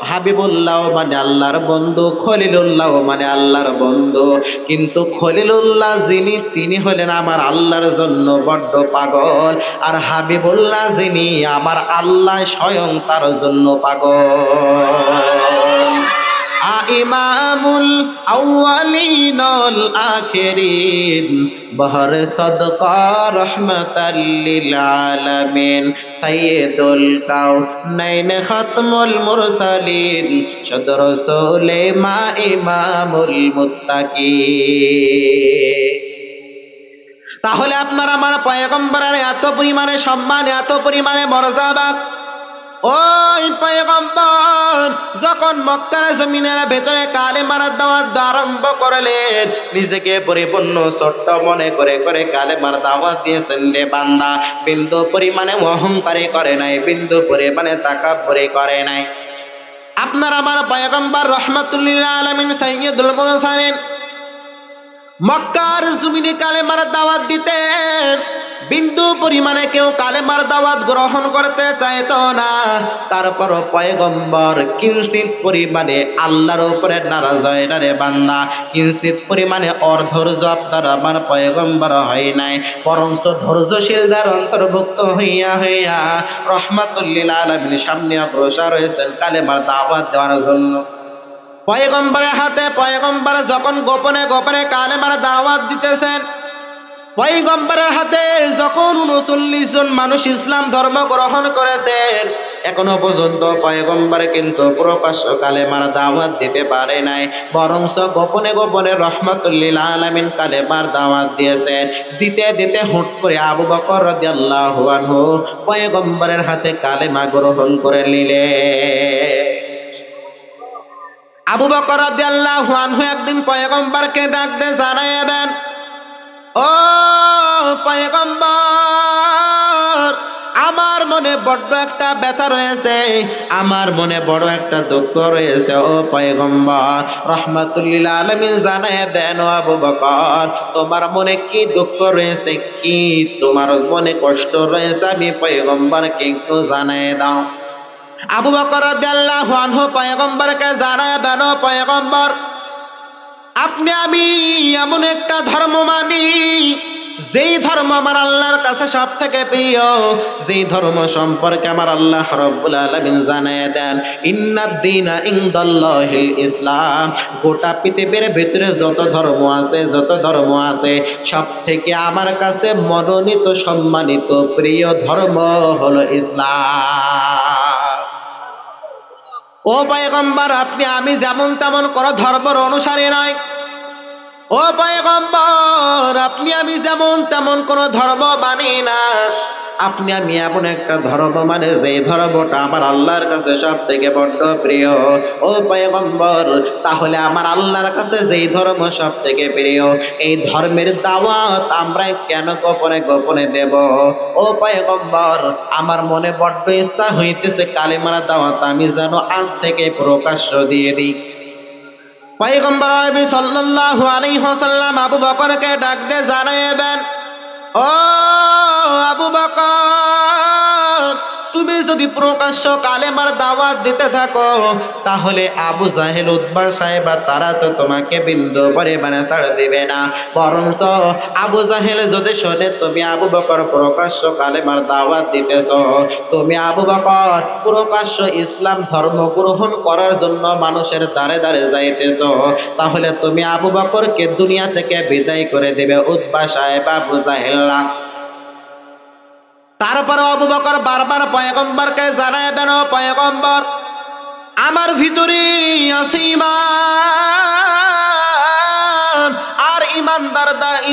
হাবিবুল্লাহ মানে আল্লাহর বন্ধু, খলিলুল্লাহ মানে আল্লাহর বন্ধু। কিন্তু খলিলুল্লাহ যিনি, তিনি হলেন আমার আল্লাহর জন্য বড্ড পাগল, আর হাবিবুল্লাহ যিনি, আমার আল্লাহ স্বয়ং তার জন্য পাগল। ইমামুল আউয়ালিন ওয়াল আখিরিন, বহর সদকা রহমাতাল লিল আলামিন, সাইয়্যিদুল কাউনাইন খাতমুল মুরসালিন, সদর রাসূলে মা ইমামুল মুত্তাকিন। তাহলে আপনার আমার পয়গম্বরের এত পরিমাণে সম্মান, এত পরিমাণে মর্যাদা, ওই পয়গম্বর যখন মক্কার জমিনের ভেতরে কালেমার দাওয়াত আরম্ভ করলেন, নিজেকে পরিপূর্ণ ছোট্ট মনে করে করে কালেমার দাওয়াত দিয়েছেন। রে বান্দা, বিন্দু পরিমাণে অহংকারী করে নাই, বিন্দু পরিমাণে তাকাব্বুরি করে নাই। আপনার আমার পয়গম্বর রাহমাতুল লিল আলামিন সাইয়্যিদুল মুরসালিন মক্কার জমিনে কালেমার দাওয়াত দিতেন, বিন্দু পরিমাণে কেউ কালেমার দাওয়াত গ্রহণ করতে চাইতো না। তারপরও পয়গম্বর কিঞ্চিত পরিমাণে আল্লাহর উপরে নারাজ হয় না। রে বান্দা, কিঞ্চিত পরিমাণে অধৈর্য আপনার আমার পয়গম্বর হয় নাই, বরঞ্চ ধৈর্যশীলদের অন্তর্ভুক্ত হইয়া হইয়া রহমাতুল লিল আলামিন সামনে অগ্রসর হয়েছেন কালেমার দাওয়াত দেওয়ার জন্য। পয়গম্বরের হাতে, পয়গম্বর যখন গোপনে গোপনে কালেমার দাওয়াত দিতেছেন, পয়গম্বরের হাতে যখন 39 জন মানুষ ইসলাম ধর্ম গ্রহণ করেছেন, এখনো পর্যন্ত পয়গম্বর কিন্তু প্রকাশ্য কালেমার দাওয়াত দিতে পারে নাই, বরঞ্চ গোপনে গোপনে রাহমাতুল লিল আলামিন কালেমার দাওয়াত দিয়েছেন। দিতে দিতে হুট করে আবু বকর রাদিয়াল্লাহু আনহু পয়গম্বরের হাতে কালেমা গ্রহণ করে নিলেন। আবু বকর রাদিয়াল্লাহু আনহু একদিন পয়গম্বরকে ডাক দিয়ে জানায় দেন, ও পয়গম্বর, আমার মনে বড্ড একটা ব্যথা রয়েছে, আমার মনে বড় একটা দুঃখ রয়েছে। ও পয়গম্বর, রাহমাতুল লিল আলামিন জানায় দেন, ও আবু বকর, তোমার মনে কি দুঃখ রয়েছে, কি তোমার মনে কষ্ট রয়েছে, আমি পয়গম্বরকে একটু জানায় দাও। আবু বকর রাদিয়াল্লাহু আনহু পয়গম্বরকে জানায় দেন, ও পয়গম্বর, আপনি আমি এমন একটা ধর্ম মানি, যেই ধর্ম আমার আল্লাহর কাছে সব থেকে প্রিয়, যেই ধর্ম সম্পর্কে আমার আল্লাহ রাব্বুল আলামিন জানায় দেন, ইন্নাদ-দীনা ইনদাল্লাহিল ইসলাম, গোটা পৃথিবীর ভিতরে যত ধর্ম আছে সব থেকে আমার কাছে মনোনীত, সম্মানিত, প্রিয় ধর্ম হলো ইসলাম। ও পয়গম্বর, আপনি আমি যেমন তেমন কোন ধর্মের অনুসারী নয়। ও পয়গম্বর, আপনি আমি যেমন তেমন কোন ধর্ম মানি না, আপনি আমি এমন একটা ধর্ম মানে যেই ধর্মটা আমার আল্লাহর কাছে সব থেকে বড্ড প্রিয়। ও পয়গম্বর, তাহলে আমার আল্লাহর কাছে যেই ধর্ম সব থেকে প্রিয়, এই ধর্মের দাওয়াত আমরা কেন গোপনে গোপনে দেব? ও পয়গম্বর, আমার মনে বড্ড ইচ্ছা হইতেছে কালেমার দাওয়াত আমি যেন আজ থেকে প্রকাশ্য দিয়ে দিই। পয়গম্বর নবী সাল্লাল্লাহু আলাইহি ওয়াসাল্লাম আবু বকরকে ডাক দিয়ে জানায় দেন, ও আবু বকর, তুমি যদি প্রকাশ্য কালেমার দাওয়াত দিতে থাকো, তাহলে আবু জাহেল, উতবা, সাইবা তারা তো তোমাকে বিন্দু পরিমাণে ছাড় দিবে না, বরঞ্চ আবু জাহেল যদি শোনে তুমি আবু বকর প্রকাশ্য কালেমার দাওয়াত দিতেছ, তুমি আবু বকর প্রকাশ্য ইসলাম ধর্ম গ্রহণ করার জন্য মানুষের দ্বারে দ্বারে যাইতেছ, তাহলে তুমি আবু বকরকে দুনিয়া থেকে বিদায় করে দেবে উতবা, সাইবা, আবু জাহেলরা। তারপর আবু বকর বারবার পয়গম্বরকে জানায় দেন, ও পয়গম্বর, আমার ভিতরে আছে ঈমান,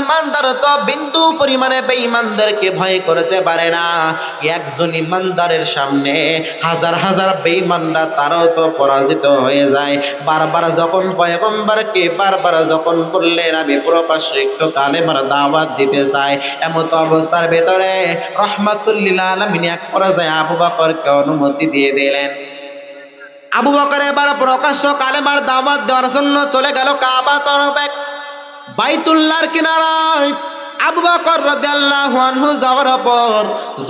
ইমানদার তো বিন্দু পরিমাণে বেঈমানদেরকে ভয় করতে পারে না। একজন ইমানদারের সামনে হাজার হাজার বেঈমানরা তারাও তো পরাজিত হয়ে যায়। বারবার যখন পয়গম্বরকে বারবার যখন বললেন আমি প্রকাশ্যে একটু কালেমার দাওয়াত দিতে চাই, এমন অবস্থার ভেতরে রহমাতুল লিল আলামিন এক পর্যায়ে আবু বকরকে অনুমতি দিয়ে দিলেন। আবু বকর এবার প্রকাশ্য কালেমার দাওয়াত দেওয়ার জন্য চলে গেল কাবা তরফে, বাইতুল্লাহর কিনারায়। আবু বকর রাদিয়াল্লাহু আনহু যাওয়ার পর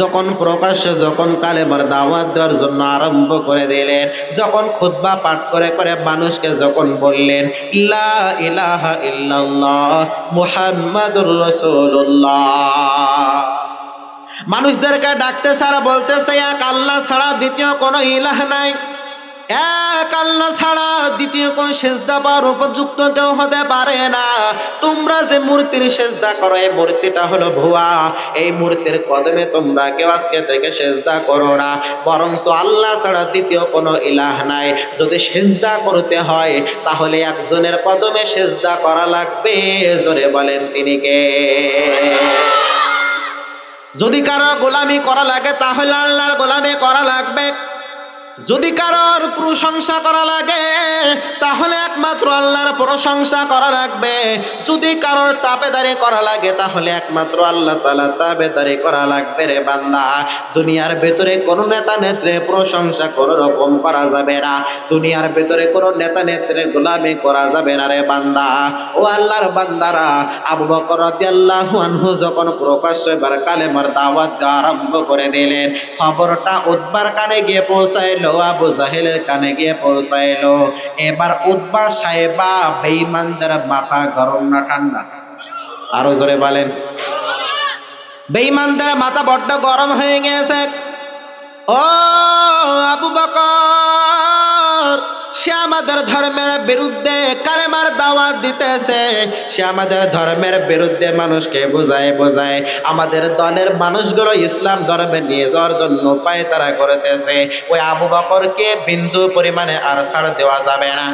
যখন প্রকাশ্যে যখন কালেমার দাওয়াত দেওয়ার জন্য আরম্ভ করে দিলেন, যখন খুতবা পাঠ করে করে মানুষকে যখন বললেন লা ইলাহা ইল্লাল্লাহ মুহাম্মাদুর রাসূলুল্লাহ, মানুষদেরকে ডাকতে ছাড়া বলতেছে এক আল্লাহ ছাড়া দ্বিতীয় কোনো ইলাহ নাই, এক আল্লাহ ছাড়া দ্বিতীয় কোন সেজদা পাওয়ার উপযুক্ত কেউ হতে পারে না। তোমরা যে মূর্তির সেজদা করো এই মূর্তিটা হলো ভুয়া, এই মূর্তির কদমে তোমরা কেউ আজকে থেকে সেজদা করো না, বরঞ্চ আল্লাহ ছাড়া দ্বিতীয় কোনো ইলাহ নাই। যদি সেজদা করতে হয় তাহলে একজনের কদমে সেজদা করা লাগবে, জোরে বলেন তিনি কে? যদি কারো গোলামি করা লাগে তাহলে আল্লাহর গোলামি করা লাগবে, যদি কারোর প্রশংসা করা লাগে তাহলে একমাত্র আল্লাহর প্রশংসা করা লাগবে, যদি কারোর তাবেদারি করা লাগে তাহলে একমাত্র আল্লাহ তাআলা তাবেদারি করা লাগবে। রে বান্দা, দুনিয়ার ভেতরে কোনো নেতা নেত্রীর প্রশংসা কোনো রকম করা যাবে না, দুনিয়ার ভেতরে কোনো নেতা নেত্রীর গোলামি করা যাবে না। রে বান্দা, ও আল্লাহর বান্দারা, আবু বকর রাদিয়াল্লাহু আনহু যখন প্রকাশ্যে এবার কালেমার দাওয়াত দেওয়া আরম্ভ করে দিলেন, খবরটা উতবার কানে গিয়ে পৌঁছাইল, আবু জাহেলের কানে গিয়ে পৌঁছাইলো। এবার উতবা সাহেবা বেঈমানদের মাথা গরম না ঠান্ডা? আরো জোরে বলেন। বেঈমানদের মাথা বড্ড গরম হয়ে গেছে। ও আবু বকর, সে আমাদের ধর্মের বিরুদ্ধে কালেমার দাওয়াত দিতেছে, সে আমাদের ধর্মের বিরুদ্ধে মানুষকে বোঝায় বোঝায় আমাদের দলের মানুষগুলো ইসলাম ধর্মে নিয়ে যাওয়ার জন্য পায়তারা করতেছে। ওই আবু বকরকে বিন্দু পরিমাণে আর ছাড় দেওয়া যাবে না।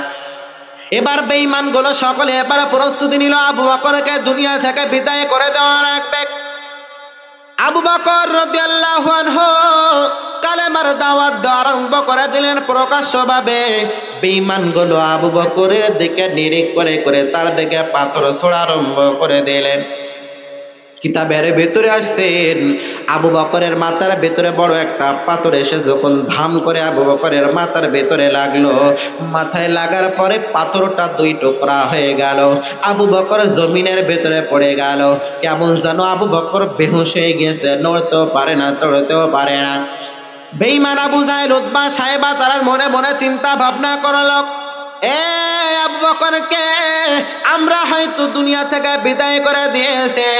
এবার বেঈমানগুলো সকলে এবার প্রস্তুতি নিল আবু বকরকে দুনিয়া থেকে বিদায় করে দেওয়া রাখবে। আবু বকর রাদিয়াল্লাহু আনহু কালেমার দাওয়াত দেওয়া আরম্ভ করে দিলেন প্রকাশ্যভাবে। বেঈমানগুলো আবু বকরের দিকে নিরিখ করে করে তার দিকে পাথর ছোড়া আরম্ভ করে দিলেন। কিতাবের ভেতরে আসছেন আবু বকরের মাথার ভেতরে বড় একটা পাথর এসে যখন ধাম করে আবু বকরের মাথার ভেতরে লাগলো, মাথায় লাগার পরে পাথরটা দুই টুকরা হয়ে গেল। আবু বকর জমিনের ভেতরে পড়ে গেল। কেমন যেন আবু বকর বেহুশ হয়ে গেছে, নড়তেও পারে না, চড়তেও পারে না। বেঈমান আবু জাহেল, উতবা সাহেবা তারা মনে মনে চিন্তা ভাবনা করলো, এ আবু বকরকে আমরা হয়তো দুনিয়া থেকে বিদায় করে দিয়েছে,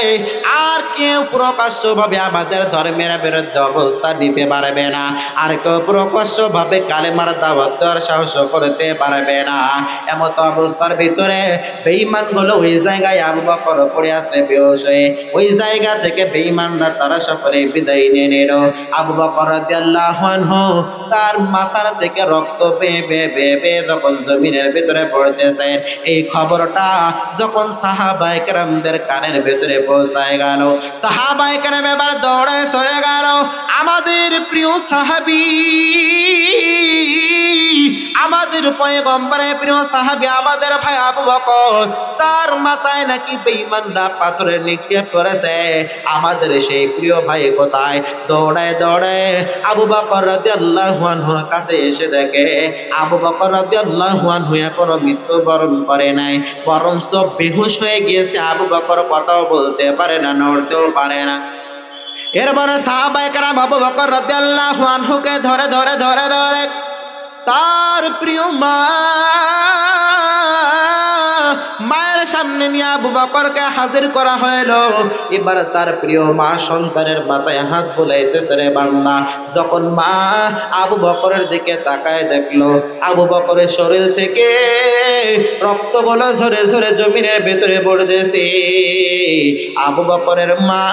আর কেউ প্রকাশ্যভাবে আমাদের ধর্মের বিরুদ্ধে অবস্থা নিতে পারবে না, আর কেউ প্রকাশ্যভাবে কালেমার দাওয়াত দেওয়ার সাহস করতে পারবে না। এমত অবস্থার ভিতরে বেঈমানগুলো ওই জায়গায় আবু বকর পড়ে আছে বেহুশ হয়ে, ওই জায়গা থেকে বেঈমানরা তারা সকলে বিদায় নিয়ে নিল। আবু বকর রাদিয়াল্লাহু আনহু তার মাথার থেকে রক্ত বেয়ে বেয়ে বেয়ে বেয়ে যখন জমিনের ভিতরে পড়তেছেন, এই খবরটা যখন সাহাবায়ে কেরামদের কানের ভিতরে পৌঁছায় গেল, সাহাবায়ে কেরাম এবার দৌড়ে চলে গেল আমাদের প্রিয় সাহাবী, আমাদের পয়গম্বরের প্রিয় সাহাবী, আমাদের ভাই আবু বকর, তার মাথায় নাকি বেঈমানরা পাথরের নিক্ষেপ করেছে, আমাদের সেই প্রিয় ভাই কোথায়? দৌড়ায় দৌড়ায় আবু বকর রাদিয়াল্লাহু আনহুর কাছে এসে দেখে আবু বকর রাদিয়াল্লাহু আনহু এখনো মৃত্যুবরণ করে নাই, বরঞ্চ বেহুশ হয়ে গিয়েছে। আবু বকর কথাও বলতে পারে না, নড়তেও পারে না। এরপরে সাহাবায়ে কেরাম আবু বকর রাদিয়াল্লাহু আনহুকে ধরে ধরে ধরে ধরে তার প্রিয় মায়ের সামনে নিয়ে আবু বকরকে হাজির করা হইল। এবার তার প্রিয় মা সন্তানের মাথায় হাত বুলাইতেছে। রে বান্দা, যখন মা আবু বকরের দিকে তাকায় দেখলো আবু বকরের শরীর থেকে রক্তগুলো ঝরে ঝরে জমিনের ভেতরে পড়তেছে, আবু বকরের মা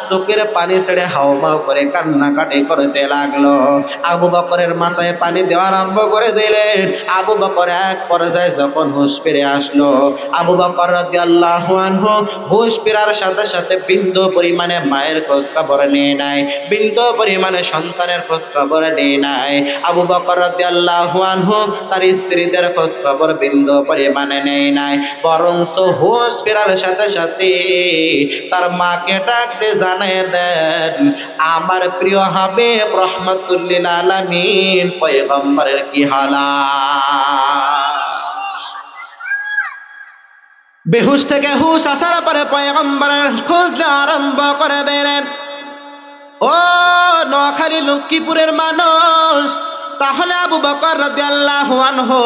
চোখের পানি ছেড়ে হাউমাউ করে কান্নাকাটি করতে লাগলো। আবু বকরের মাথায় পানি দেওয়া আরম্ভ করে দিলেন। আবু বকর এক পর্যায়ে যখন হুঁশ ফিরে আসলো, আবু বকর বকর রাদিয়াল্লাহু আনহু হুঁশ ফেরার সাথে সাথে বিন্দু পরিমাণে মায়ের খোঁজ খবর নেয় নাই, বিন্দু পরিমাণে সন্তানের খোঁজ খবর নেয় নাই। আবু বকর রাদিয়াল্লাহু আনহু তার স্ত্রীদের খোঁজ খবর বিন্দু পরিমাণে নেয় নাই, বরঞ্চ হুঁশ ফেরার সাথে সাথে তার মাকে ডাকতে জানিয়ে দেন, আমার প্রিয় হাবিব রহমাতুল লিল আলামিন পয়গম্বরের কি হালাত। বেহুশ থেকে হুশ আসার পরে পয়গম্বরের খোঁজ দেওয়া আরম্ভ করে দিলেন। ও নোয়াখালী লক্ষ্মীপুরের মানুষ, তাহলে আবু বকর রাদিয়াল্লাহু আনহু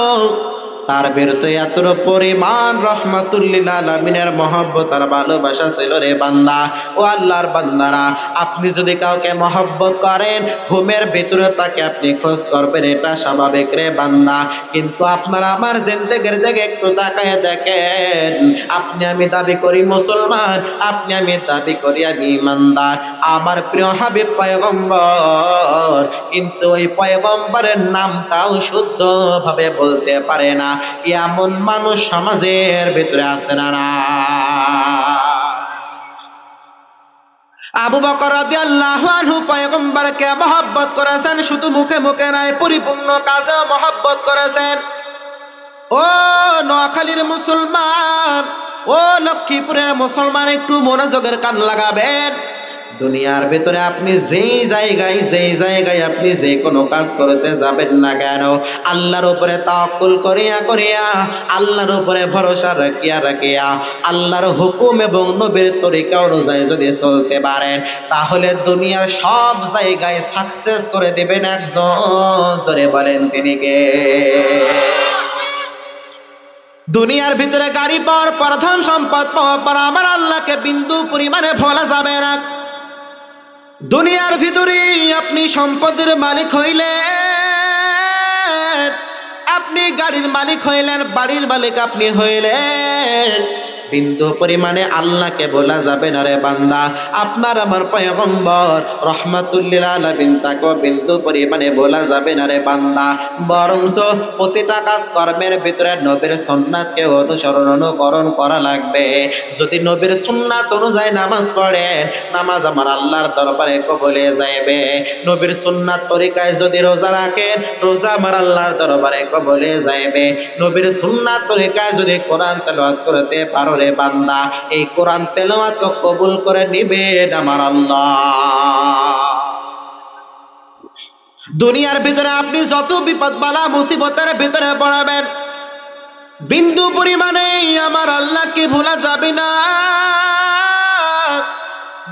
তার বিরুদ্ধে এত পরিমাণ রহমাতুল লিল আলামিনের মহব্বত আর ভালোবাসা ছিল রে বান্দা। ও আল্লাহর বান্দারা, আপনি যদি কাউকে মহব্বত করেন, ঘুমের ভিতরে তাকে আপনি খোঁজ করবেন, এটা স্বাভাবিক রে বান্দা। কিন্তু আপনারা আমার জিন্দেগির দিকে একটু তাকায় দেখেন, আপনি আমি দাবি করি মুসলমান, আপনি আমি দাবি করি আমি ইমানদার, আমার প্রিয় হাবিব পয়গম্বর, কিন্তু ওই পয়গম্বরের নামটাও শুদ্ধভাবে বলতে পারে না, এমন মানুষ সমাজের ভিতরে আছে না? আবু বকর রাদিয়াল্লাহু আনহু পয়গম্বরকে মহব্বত করেছেন, শুধু মুখে মুখে নয়, পরিপূর্ণ কাজেও মহব্বত করেছেন। ও নোয়াখালীর মুসলমান, ও লক্ষ্মীপুরের মুসলমান, একটু মনোযোগের কান লাগাবেন। দুনিয়ার ভিতরে আপনি যেই জায়গায় আপনি যে কোনো কাজ করতে যাবেন না কেন, আল্লাহর উপরে তাওয়াক্কুল করিয়া আল্লাহর উপরে ভরসা রাখিয়া আল্লাহর হুকুম এবং নবীর তরিকা অনুযায়ী যদি চলতে পারেন, তাহলে দুনিয়ার সব জায়গায় সাকসেস করে দিবেন একজন। জোরে বলেন তিনি কে? দুনিয়ার ভিতরে গাড়ি পাওয়ার পর, ধন সম্পদ পাওয়ার পর আমার আল্লাহকে বিন্দু পরিমাণে ভোলা যাবে না। দুনিয়ার ভিতরে আপনি সম্পদের মালিক হইলেন, আপনি গাড়ির মালিক হইলেন, বাড়ির মালিক আপনি হইলেন, বিন্দু পরিমাণে আল্লাহকে বলা যাবে না রে বান্দা। আপনার আমার পয়গম্বর রহমাতুল লিল আলামিন, তাকে বিন্দু পরিমাণে বলা যাবে না রে বান্দা। বরঞ্চ প্রতিটা কাজ কর্মের ভিতরে নবীর সুন্নাতকে অনুকরণ করা লাগবে। যদি নবীর সুন্নাত অনুযায়ী নামাজ পড়েন, নামাজ আমার আল্লাহর দরবারে কবুলে যাইবে। নবীর সুন্নাত তরিকায় যদি রোজা রাখেন, রোজা আমার আল্লাহর দরবারে কবুলে যাইবে। নবীর সুন্নাত তরিকায় যদি কোরআন তেলাওয়াত করতে পারো রে বান্দা, এই কোরআন তেলাওয়াত কবুল করে নিবেন আমার আল্লাহ। দুনিয়ার ভিতরে আপনি যত বিপদ বালা মুসিবতের ভিতরে পড়াবেন, বিন্দু পরিমাণে আমার আল্লাহকে ভোলা যাবে না।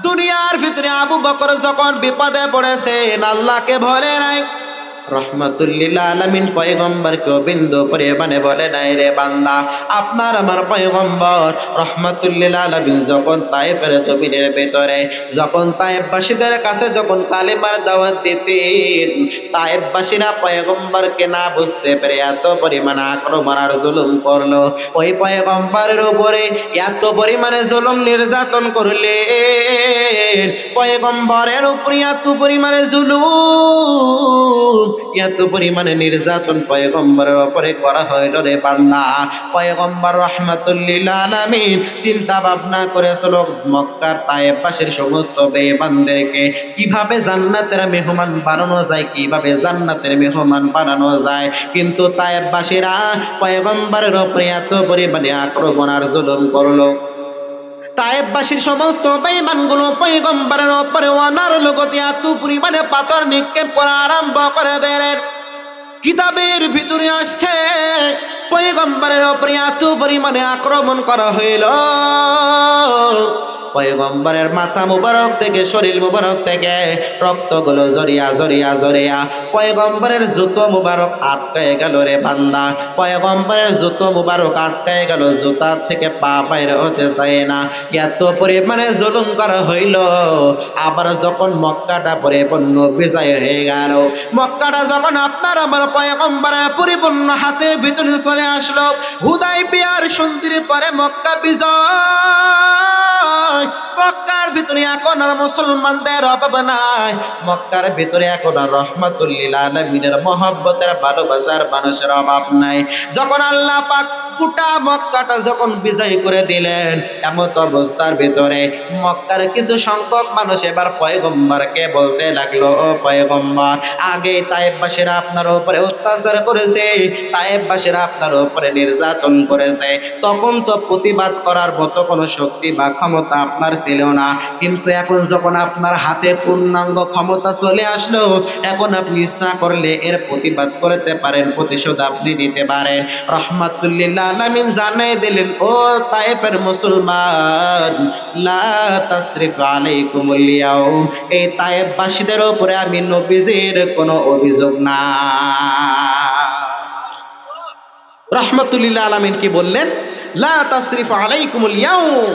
দুনিয়ার ভিতরে আবু বকর যখন বিপদে পড়েছেন, আল্লাহকে ভরে নাই, রহমাতুল লিল আলামিন পয়গম্বরকে বিন্দু পরিমাণে বলে নাই রে বান্দা। আপনার আমার পয়গম্বর রহমাতুল লিল আলামিন যখন তায়েফের জমিনের ভিতরে, যখন তায়েফবাসীদের কাছে যখন কালিমার দাওয়াত দিতেন, তায়েফবাসীরা পয়গম্বরকে না বুঝতে পেরে এত পরিমাণে আক্রমণ আর জুলুম করলো। ওই পয়গম্বরের উপরে এত পরিমাণে জুলুম নির্যাতন করলেন, পয়গম্বরের উপরে এত পরিমাণে জুলুম, এত পরিমাণে নির্যাতন পয়গম্বরের উপরে করা হইল রে বান্দা। পয়গম্বর রহমাতুল লিল আলামিন চিন্তা ভাবনা করেছিল মক্কার তায়েফবাসীর সমস্ত বেঈমানদেরকে কিভাবে জান্নাতের মেহমান বানানো যায়, কিভাবে জান্নাতের মেহমান বানানো যায়। কিন্তু তায়েফবাসীরা পয়গম্বরের উপরে এত পরিমাণে আক্রমণ আর জুলুম করলো, তায়েফবাসীর সমস্ত বেঈমানগুলো পয়গম্বরের উপরে ওয়ানার লগতে এত পরিমাণে পাথর নিক্ষেপ করা আরম্ভ করে দিলেন। কিতাবের ভিতরে আসছে পয়গম্বরের উপরে এত পরিমাণে আক্রমণ করা হইল, পয়গম্বরের মাথা মুবারক থেকে, শরীর মুবারক থেকে রক্তগুলো জড়িয়া পয়গম্বরের জুতো মুবারক আটকায় গেল রে বান্দা। পয়গম্বরের জুতো মুবারক আটকায় গেল, জুতা থেকে পা বাইরে হতে চায় না, এত পরিমাণে জুলুম করা হইল। আবার যখন মক্কাটা পরিপূর্ণ বিজয় হয়ে গেল, মক্কাটা যখন আপনার আমার পয়গম্বরের পরিপূর্ণ হাতের ভিতরে চলে আসলো, হুদাইবিয়ার সন্ধির পরে মক্কা বিজয়, মক্কার ভিতরে এখন আর মুসলমানদের অভাব নাই, মক্কার ভিতরে এখন আর রহমাতুল লিল আলামিনের মহব্বতের ভালোবাসার মানুষের অভাব নাই। যখন আল্লাহ পাক গোটা মক্কাটা যখন বিজয় করে দিলেন, এমন অবস্থার ভিতরে মক্কার কিছু সংখ্যক মানুষ এবার পয়গম্বরকে বলতে লাগলো, ও পয়গম্বর, আগে তায়েফবাসীরা আপনার উপরে অত্যাচার করেছে, তায়েফবাসীরা আপনার উপরে নির্যাতন করেছে, তখন তো প্রতিবাদ করার মতো কোনো শক্তি বা ক্ষমতা আপনার ছিল না, কিন্তু এখন যখন আপনার হাতে পূর্ণাঙ্গ ক্ষমতা চলে আসলো, এখন আপনি ইচ্ছা করলে এর প্রতিবাদ করতে পারেন, প্রতিশোধ আপনি নিতে পারেন। রহমাতুল্লিল আলামিন জানাই দিলেন, ও তায়েফের মুসলমান, লা তাসরিফ আলাইকুমুল ইয়াউম, এই তায়েফবাসীদের উপরে আমি নবীজির কোনো অভিযোগ না। রহমাতুল্লিল আলামিন কি বললেন? লা তাসরিফ আলাইকুমুল ইয়াউম,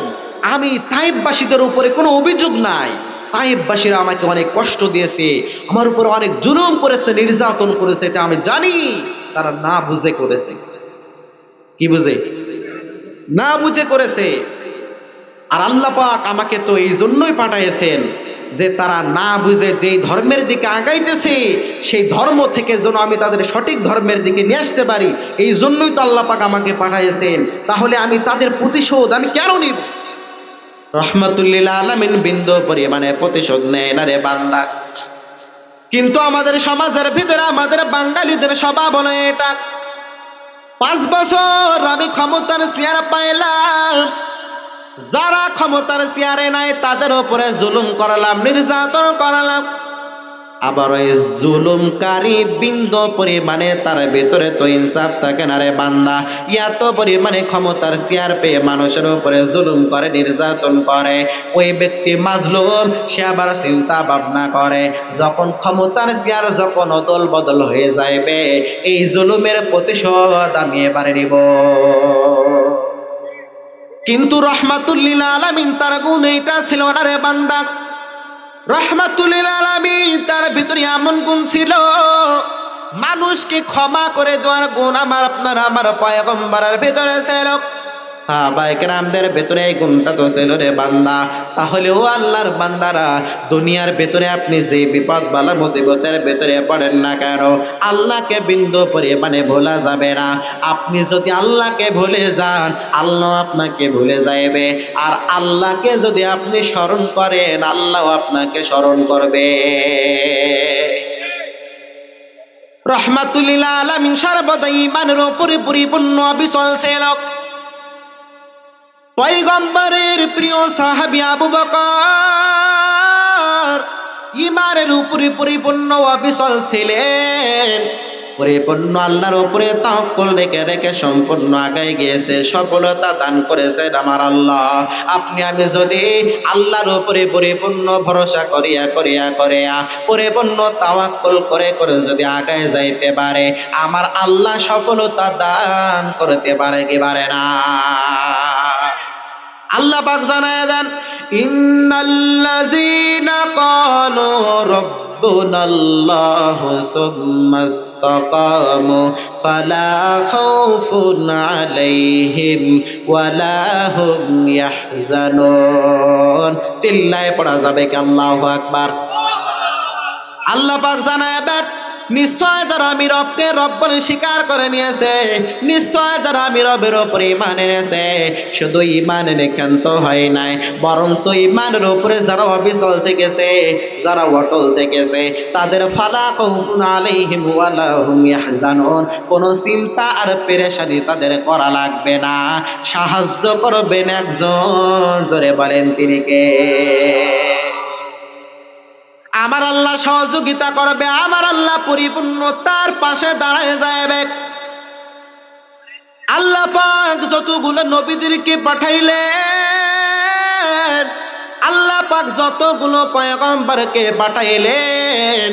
আমি তায়েফবাসীদের উপরে কোনো অভিযোগ নাই, তায়েফবাসীরা আমাকে অনেক কষ্ট দিয়েছে, আমার উপর অনেক জুলুম করেছে, নির্যাতন করেছে, এটা আমি জানি, তারা না বুঝে করেছে। কি বুঝে? না বুঝে করেছে। আর আল্লাহ পাক আমাকে তো এই জন্যই পাঠাইছেন যে তারা না বুঝে যেই ধর্মের দিকে আগাইতেছে, সেই ধর্ম থেকে যেন আমি তাদের সঠিক ধর্মের দিকে নিয়ে আসতে পারি, এই জন্যই তো আল্লাহ পাক আমাকে পাঠাইছেন। তাহলে আমি তাদের প্রতিশোধ আমি কেন নিব? রহমাতুল্লিল আলামিন বিন্দু পরিমাণে প্রতিশোধ নেয় না রে বান্দা। কিন্তু আমাদের সমাজের ভিতরে আমাদের বাঙালিদের স্বভাব হলো এটা, 5 বছর আমি ক্ষমতার চেয়ার পাইলাম, যারা ক্ষমতার চেয়ারে নাই তাদের উপরে জুলুম করালাম, নির্যাতন করালাম, আবার ওই জুলুমকারী বিন্দু পরিমাণে তার ভিতরে তো ইনসাফ থাকে না রে বান্দা। এত পরিমাণে ক্ষমতার চেয়ার পেয়ে মানুষের উপরে জুলুম করে, নির্যাতন করে, ওই ব্যক্তি মাজলুম, সে আবার চিন্তা ভাবনা করে, যখন ক্ষমতার চেয়ার যখন অদল বদল হয়ে যাইবে, এই জুলুমের প্রতিশোধ আমি এবারে নিব। কিন্তু রহমাতুল্লিল আলামিন তার গুণ এইটা ছিল না রে বান্দা। রহমাতুল্লিল আলামিন তার ভিতরে এমন গুণ ছিল, মানুষকে ক্ষমা করে দেওয়ার গুণ আমার পয়গম্বরের ভিতরে ছিল, সাহাবায়ে কেরামদের ভিতরে এই গুণটা তো ছিল রে বান্দা। তাহলে ও আল্লাহর বান্দারা, দুনিয়ার ভিতরে আপনি যে বিপদ বালা মুসিবতের ভিতরে পড়েন না কেন, আল্লাহকে বিন্দু পরিমাণে ভোলা যাবে না। আপনি যদি আল্লাহকে ভুলে যান, আল্লাহ আপনাকে ভুলে যাইবে, আর আল্লাহকে যদি আপনি স্মরণ করেন, আল্লাহ আপনাকে স্মরণ করবে। রহমাতুল্লিল আলামিন সর্বদা ঈমানের উপরে পরিপূর্ণ অবিচল ছিল। পয়গম্বরের প্রিয় সাহাবী আবু বকর ঈমানের উপরে পরিপূর্ণ অবিচল ছিলেন, পরিপূর্ণ আল্লাহর উপরে তাওয়াক্কুল রেখে রেখে সম্পূর্ণ আগায় গিয়েছে, সফলতা দান করেছেন আমার আল্লাহ। আপনি আমি যদি আল্লাহর উপরে পরিপূর্ণ ভরসা করিয়া পরিপূর্ণ তাওয়াক্কুল করে করে যদি আগায় যাইতে পারে, আমার আল্লাহ সফলতা দান করতে পারে কি পারে না? আল্লাহ পাক জানায় দেন, ইন্নাল্লাযীনা ক্বালু রাব্বুনাল্লাহু সুম্মা ইসতাকামু ফালা খাউফুন আলাইহিম ওয়ালা হুম ইয়াহজানুন। চিল্লায় পড়া যাবে কি আল্লাহু আকবার? আল্লাহ পাক জানায় দেন, নিশ্চয় যারা আমি রবকে রব বলে স্বীকার করে নিয়েছে, নিশ্চয় যারা আমি রবের উপরে ঈমান এনেছে, শুধু ঈমান এনে ক্ষান্ত হয় নাই, বরঞ্চ ঈমানের উপরে যারা অবিচল থেকেছে, যারা অটল থেকেছে, তাদের ফালা খাউফুন আলাইহিম ওয়ালা হুম ইয়াহজানুন, কোনো চিন্তা আর পেরেশানি তাদের করা লাগবে না। সাহায্য করবেন একজন, জোরে বলেন তিনি কে? আমার আল্লাহ সহযোগিতা করবে, আমার আল্লাহ পরিপূর্ণ তার পাশে দাঁড়ায় যাবে। আল্লাহ পাক যতগুলো নবীদেরকে পাঠাইলেন, আল্লাহ পাক যতগুলো পয়গম্বরকে পাঠাইলেন,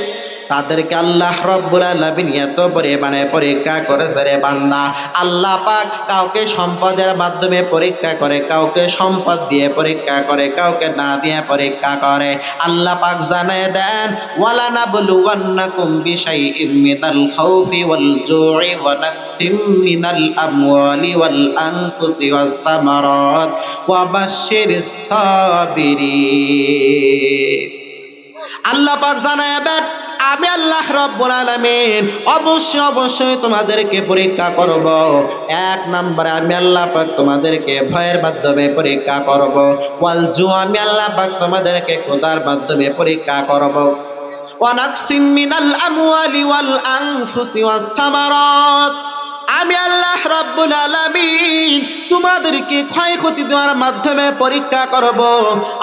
তাদেরকে আল্লাহ রাব্বুল আলামিন এত পরিমাণে পরীক্ষা করেছে রে বান্দা। আল্লাহ পাক কাউকে সম্পদের মাধ্যমে পরীক্ষা করে, কাউকে সম্পদ দিয়ে পরীক্ষা করে, কাউকে না দিয়ে পরীক্ষা করে। আল্লাহ পাক জানায় দেন, ওয়ালা নাবলুওয়ান্নাকুম বিশাইইম মিনাল খাউফি ওয়াল জু'i ওয়া নাকসিম মিনাল আমওয়ালি ওয়াল আনফুসি ওয়াস সামারাত ওয়া বাশশিরিস সাবিরিন। আল্লাহ পাক জানায় দেন, আমি আল্লাহ রাব্বুল আলামিন অবশ্যই তোমাদেরকে পরীক্ষা করব। এক নম্বরে আমি আল্লাহ পাক তোমাদেরকে ভয়ের মাধ্যমে পরীক্ষা করব। ওয়াল জু, আমি আল্লাহ পাক তোমাদেরকে ক্ষুধার মাধ্যমে পরীক্ষা করব। ওয়া নাকসিম মিনাল আমওয়ালি ওয়াল আনফুসি ওয়াস সামারাত, আমি আল্লাহ রাব্বুল আলামিন তোমাদেরকে ক্ষয়ক্ষতি দেওয়ার মাধ্যমে পরীক্ষা করব।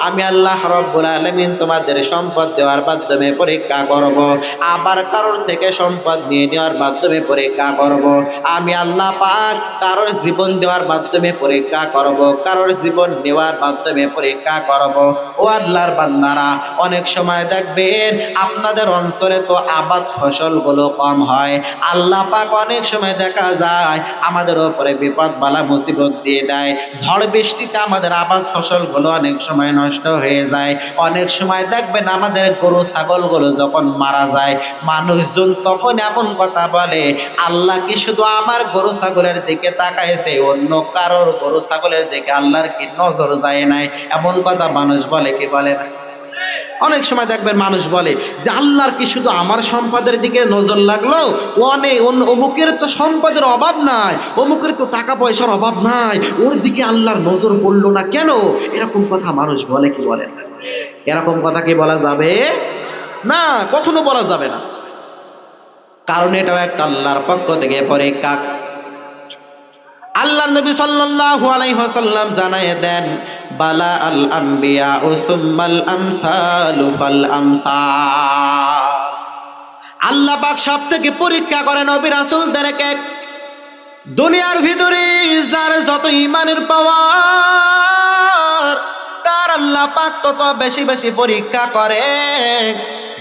আমি আল্লাহ রাব্বুল আলামিন তোমাদের সম্পদ দেওয়ার মাধ্যমে পরীক্ষা করব। আবার কারোর থেকে সম্পদ নিয়ে নেওয়ার মাধ্যমে পরীক্ষা করব। আমি আল্লাহ পাক কারোর জীবন দেওয়ার মাধ্যমে পরীক্ষা করব, কারোর জীবন নেওয়ার মাধ্যমে পরীক্ষা করব। ও আল্লাহর বান্দারা, অনেক সময় দেখবেন আপনাদের অঞ্চলে তো আবাদ ফসলগুলো কম হয়। আল্লাহ পাক অনেক সময় দেখা যায় আমাদের উপরে বিপদ বালা মুসিবত দিয়ে দেয়। ঝড় বৃষ্টিতে আমাদের আবাদ ফসলগুলো অনেক সময় নষ্ট হয়ে যায়। অনেক সময় দেখবেন আমাদের গরু ছাগলগুলো যখন মারা যায়, মানুষজন তখন এমন কথা বলে, আল্লাহ কি শুধু আমার গরু ছাগলের দিকে তাকাইছে, অন্য কারোর গরু ছাগলের দিকে আল্লাহর কি নজর যায় নাই? এমন কথা মানুষ বলে কি বলে না? অনেক সময় দেখবেন মানুষ বলে যে আল্লাহর কি শুধু আমার সম্পদের দিকে নজর লাগলো, অমুকের তো সম্পদের অভাব নাই, অমুকের তো টাকা পয়সার অভাব নাই, ওর দিকে আল্লাহর নজর পড়লো না কেন? এরকম কথা মানুষ বলে কি বলে না? এরকম কথা কি বলা যাবে না? কখনো বলা যাবে না, কারণ এটাও একটা আল্লাহর পক্ষ থেকে পরীক্ষা। আল্লাহর নবী সাল্লাল্লাহু আলাইহি ওয়াসাল্লাম জানায়ে দেন, বালা আল আম্বিয়া সুম্মাল আমসালু ফাল আমসাল, আল্লাহ পাক সব থেকে পরীক্ষা করে নবী রাসূলদেরকে। দুনিয়ার ভিতরে যার যত ঈমানের পাওয়ার, তার আল্লাহ পাক তত বেশি বেশি পরীক্ষা করে।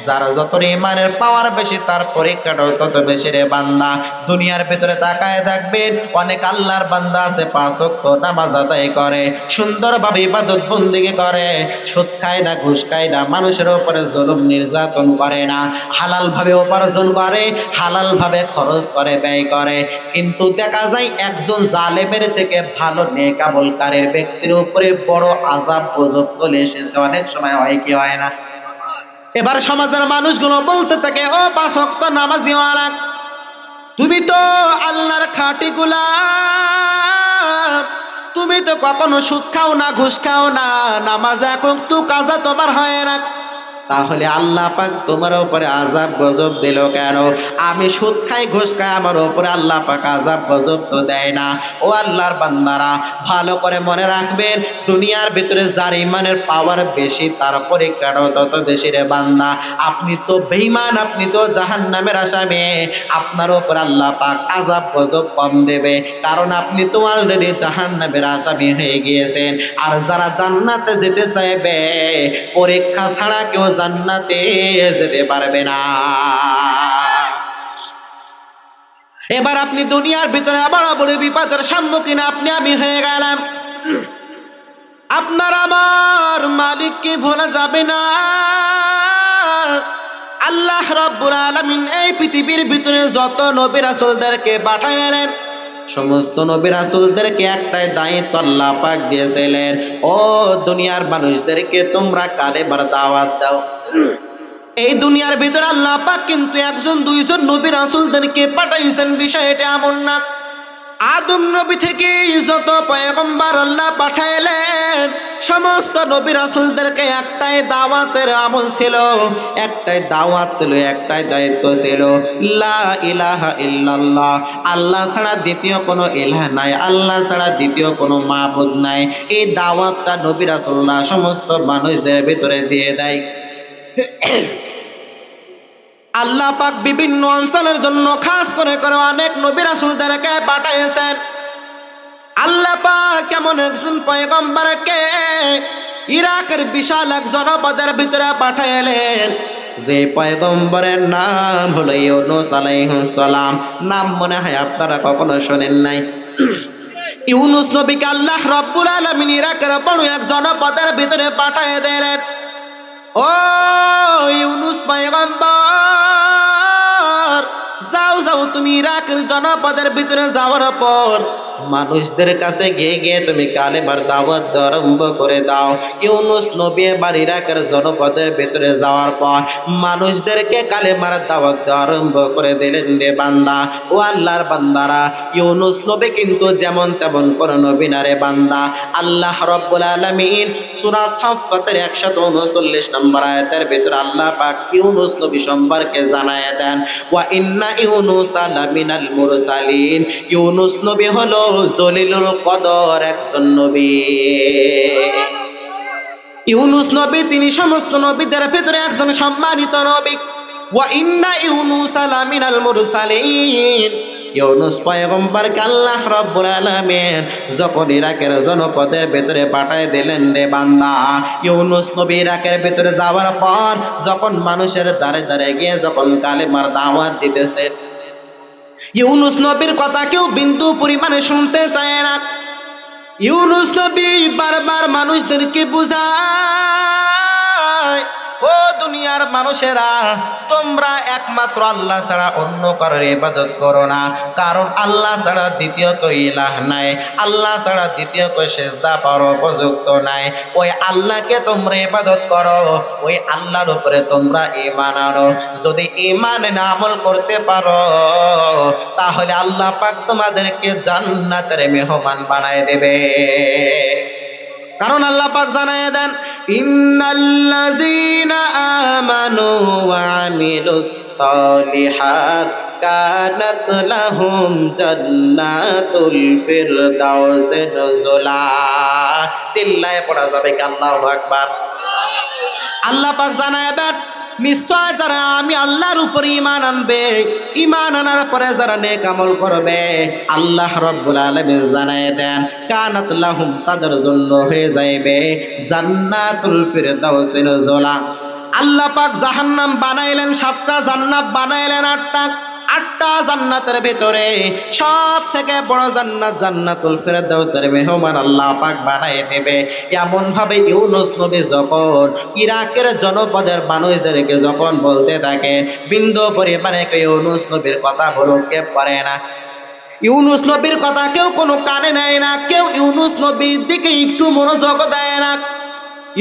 যার যত ঈমানের পাওয়ার বেশি, তার পরীক্ষাটাও তত বেশি রে বান্দা। দুনিয়ার ভিতরে তাকায় দেখবেন অনেক আল্লাহর বান্দা আছে, 5 ওয়াক্ত নামাজ আদায় করে, সুন্দরভাবে ইবাদত বন্দেগী করে, সুদ খায় না, ঘুষ খায় না, মানুষের উপরে জুলুম নির্যাতন করে না, হালাল ভাবে উপার্জন করে, হালাল ভাবে খরচ করে, ব্যয় করে। কিন্তু দেখা যায় একজন জালেমের থেকে ভালো নেক আমলকারীর ব্যক্তির উপরে বড় আযাব গজব চলে এসেছে। অনেক সময় হয় কি হয় না? এবার সমাজের মানুষগুলো বলতে থাকে, ও 5 ওয়াক্ত নামাজিওয়ালা, তুমি তো আল্লাহর খাঁটি গোলাম, তুমি তো কখনো সুদ খাও না, ঘুষ খাও না, নামাজ এক ওয়াক্ত কাজা তোমার হয় না, তাহলে আল্লাহ পাক তোমার উপরে আযাব গজব দিল কেন? আমি সুদ খাই, ঘুষ খাই, আমার উপরে আল্লাহ পাক আযাব গজব তো দেয় না। ও আল্লাহর বান্দারা, ভালো করে মনে রাখবেন, দুনিয়ার ভিতরে যার ঈমানের পাওয়ার বেশি, তার পরীক্ষাটাও তত বেশি রে বান্দা। আপনি তো বেঈমান, আপনি তো জাহান্নামের আসামি, আপনার উপর আল্লাহ পাক আযাব গজব কম দেবে, কারণ আপনি তো অলরেডি জাহান্নামের আসামি হয়ে গিয়েছেন। আর যারা জান্নাতে যেতে চাইবে, পরীক্ষা ছাড়া কেউ জান্নাতে যেতে পারবে না। এবার আপনি দুনিয়ার ভিতরে আবার বড় বিপদের সম্মুখীন আপনি আমি হয়ে গেলাম। আপনার আমার মালিককে ভোলা যাবে না। আল্লাহ রাব্বুল আলামিন এই পৃথিবীর ভিতরে যত নবী রাসূলদেরকে পাঠালেন, সমস্ত নবী রাসূলদেরকে একটাই দায়িত্ব আল্লাহ পাক দিয়েছিলেন, ও দুনিয়ার মানুষদেরকে তোমরা কালেমার দাওয়াত দাও। এই দুনিয়ার ভিতরে আল্লাহ পাক কিন্তু 1-2 নবী রাসূলদেরকে পাঠাইছেন, বিষয়টা এমন না। আদম নবী থেকে যত পয়গম্বর আল্লাহ পাঠাইলেন, সমস্ত নবী রাসূলদেরকে একটাই দাওয়াতের আমল ছিল, একটাই দাওয়াত ছিল, একটাই দায়িত্ব ছিল, লা ইলাহা ইল্লাল্লাহ, আল্লাহ ছাড়া দ্বিতীয় কোনো ইলাহ নাই, আল্লাহ ছাড়া দ্বিতীয় কোনো মাবুদ নাই। এই দাওয়াতটা নবী রাসূলরা সমস্ত মানুষদের ভিতরে দিয়ে দেয়। আল্লাহ পাক বিভিন্ন অঞ্চলের জন্য খাস করে অনেক নবী রাসূলদেরকে পাঠাইছেন। আল্লাহ পাক কেমন একজন পয়গম্বরকে ইরাকের বিশাল এক জনপদের ভিতরে পাঠাইলেন, যে পয়গম্বরের নাম হলো ইউনূস আলাইহিস সালাম। নাম মনে হয় আপনারা কখনো শোনেন নাই। ইউনূস নবীকে আল্লাহ রাব্বুল আলামিন ইরাকের বড় এক জনপদের ভিতরে পাঠিয়ে দিলেন। ও ইউনূস পয়গম্বর, যাও যাও, তুমি ইরাকের জনপদের ভিতরে যাওয়ার পর মানুষদের কাছে গিয়ে গিয়ে তুমি কালেমার দাওয়াত আরম্ভ করে দাও। ইউনুস নবী এবার ইরাকের জনপদের ভেতরে যাওয়ার পর মানুষদেরকে কালেমার দাওয়াত আরম্ভ করে দিলেন রে বান্দা। ও আল্লাহর বান্দারা, ইউনুস নবী কিন্তু যেমন তেমন কোন নবী না রে বান্দা। আল্লাহ রাব্বুল আলামিন সূরা সাফফাতের 139 নম্বর আয়াতের ভিতরে আল্লাহ পাক ইউনুস নবী সম্পর্কে জানায় দেন, ওয়া ইন্না ইউনুসা লামিনাল মুরসালিন, ইউনুস নবী হলো জলিলুল কদর একজন নবী। ইউনুস নবী তিনি সমস্ত নবীদের ভিতরে একজন সম্মানিত নবী। ওয়া ইন্না ইউনুসা লামিনাল মুরসালিন, ইউনুস পয়গম্বরকে আল্লাহ রাব্বুল আলামিন যখন ইরাকের জনপদের ভেতরে পাঠায় দিলেন রে বান্দা, ইউনুস নবী ইরাকের ভেতরে যাওয়ার পর যখন মানুষের দ্বারে দ্বারে গিয়ে যখন কালেমার দাওয়াত দিতেছে, ইউনুস নবীর কথা কেউ বিন্দু পরিমাণে শুনতে চায় না। ইউনুস নবী বারবার মানুষদেরকে বুঝায়, ও দুনিয়ার মানুষেরা, তোমরা একমাত্র আল্লাহ ছাড়া অন্য কারোর ইবাদত করো না, কারণ আল্লাহ ছাড়া দ্বিতীয় কেউ ইলাহ নাই, আল্লাহ ছাড়া দ্বিতীয় কেউ সিজদা পাওয়ার উপযুক্ত নাই। ওই আল্লাহকে তোমরা ইবাদত করো, ওই আল্লাহর উপরে তোমরা ঈমান আনো। যদি ঈমান না আমল করতে পারো তাহলে আল্লাহ পাক তোমাদেরকে জান্নাতের মেহমান বানায় দেবে। কারণ আল্লাহ পাক জানায় দেন, ইন্নাল্লাযীনা আমানু ওয়া আমিলুস সালিহাত কানাত লাহুম জান্নাতুল ফিরদাউসি নুজুলা। চিল্লায়ে পড়া যাবে কি আল্লাহু আকবার। আল্লাহ পাক জানায় দেন, নিশ্চয় যারা আমি আল্লাহর উপর ঈমান আনবে, ঈমান আনার পরে যারা নেক আমল করবে, আল্লাহ রাব্বুল আলামিন জানায় দেন কানাত লাহুম, তাদের জন্য হয়ে যাইবে জান্নাতুল ফিরদাউসি নুজুলা। আল্লাহ পাক জাহান্নাম বানাইলেন 7টা, জান্নাত বানাইলেন 8টা। 8টা জান্নাতের ভিতরে সব থেকে বড় জান্নাত জান্নাতুল ফিরদাউসের মেহমান আল্লাহ পাক বানায় দেবে। এমন ভাবে ইউনুস নবী যখন ইরাকের জনপদের মানুষদেরকে যখন বলতে থাকে, বিন্দু পরিমাণে কেউ ইউনুস নবীর কথা ভ্রুক্ষেপ করে না, ইউনুস নবীর কথা কেউ কোনো কানে নেয় না, কেউ ইউনুস নবীর দিকে একটু মনোযোগ দেয় না।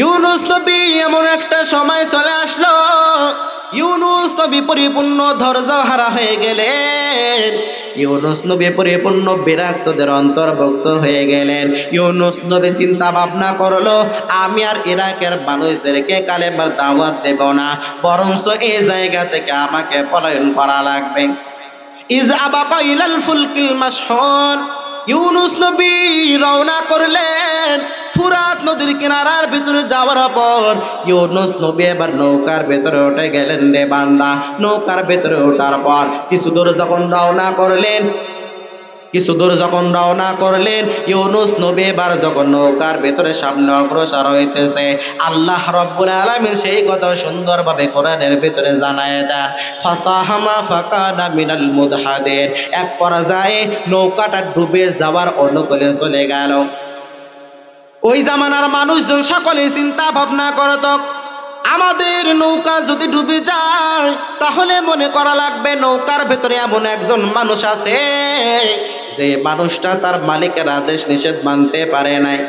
ইউনুস নবী এমন একটা সময় চলে আসলো, ইউনুস নবী পরিপূর্ণ ধৈর্য হারা হয়ে গেলেন। ইউনুস নবী পরিপূর্ণ বিরক্তদের অন্তর্ভুক্ত হয়ে গেলেন। ইউনুস নবী চিন্তা ভাবনা করলো, আমি আর ইরাকের মানুষদেরকে কালেমার দাওয়াত দেব না, বরঞ্চ এই জায়গা থেকে আমাকে পলায়ন করা লাগবে। ইজ আবাকা ইলাল ফুলকিল মাশহুন, ইউনুস নবী রওনা করলেন ফুরাত নদীর কিনারার ভিতরে যাওয়ার পর ইউনুস নবী এবার নৌকার ভেতরে উঠে গেলেন রে বান্দা। নৌকার ভেতরে ওঠার পর কিছু দূর যখন রওনা করলেন, ইউনুস নবী এবার যখন নৌকার ভেতরে সামনে অগ্রসর হইতেছে, আল্লাহ রাব্বুল আলামিন সেই কথা সুন্দরভাবে কোরআনের ভিতরে জানায় দেন, ফাসাহামা ফাকানা মিনাল মুদহাদিন। এক পর্যায়ে নৌকাটা ডুবে যাওয়ার অনুকূলে চলে গেল। ওই জামানার মানুষজন সকলে চিন্তা ভাবনা করত, আমাদের নৌকা যদি ডুবে যায় তাহলে মনে করা লাগবে নৌকার ভেতরে এমন একজন মানুষ আছে যে মানুষটা তার মালিকের আদেশ নিষেধ মানতে পারে নাই।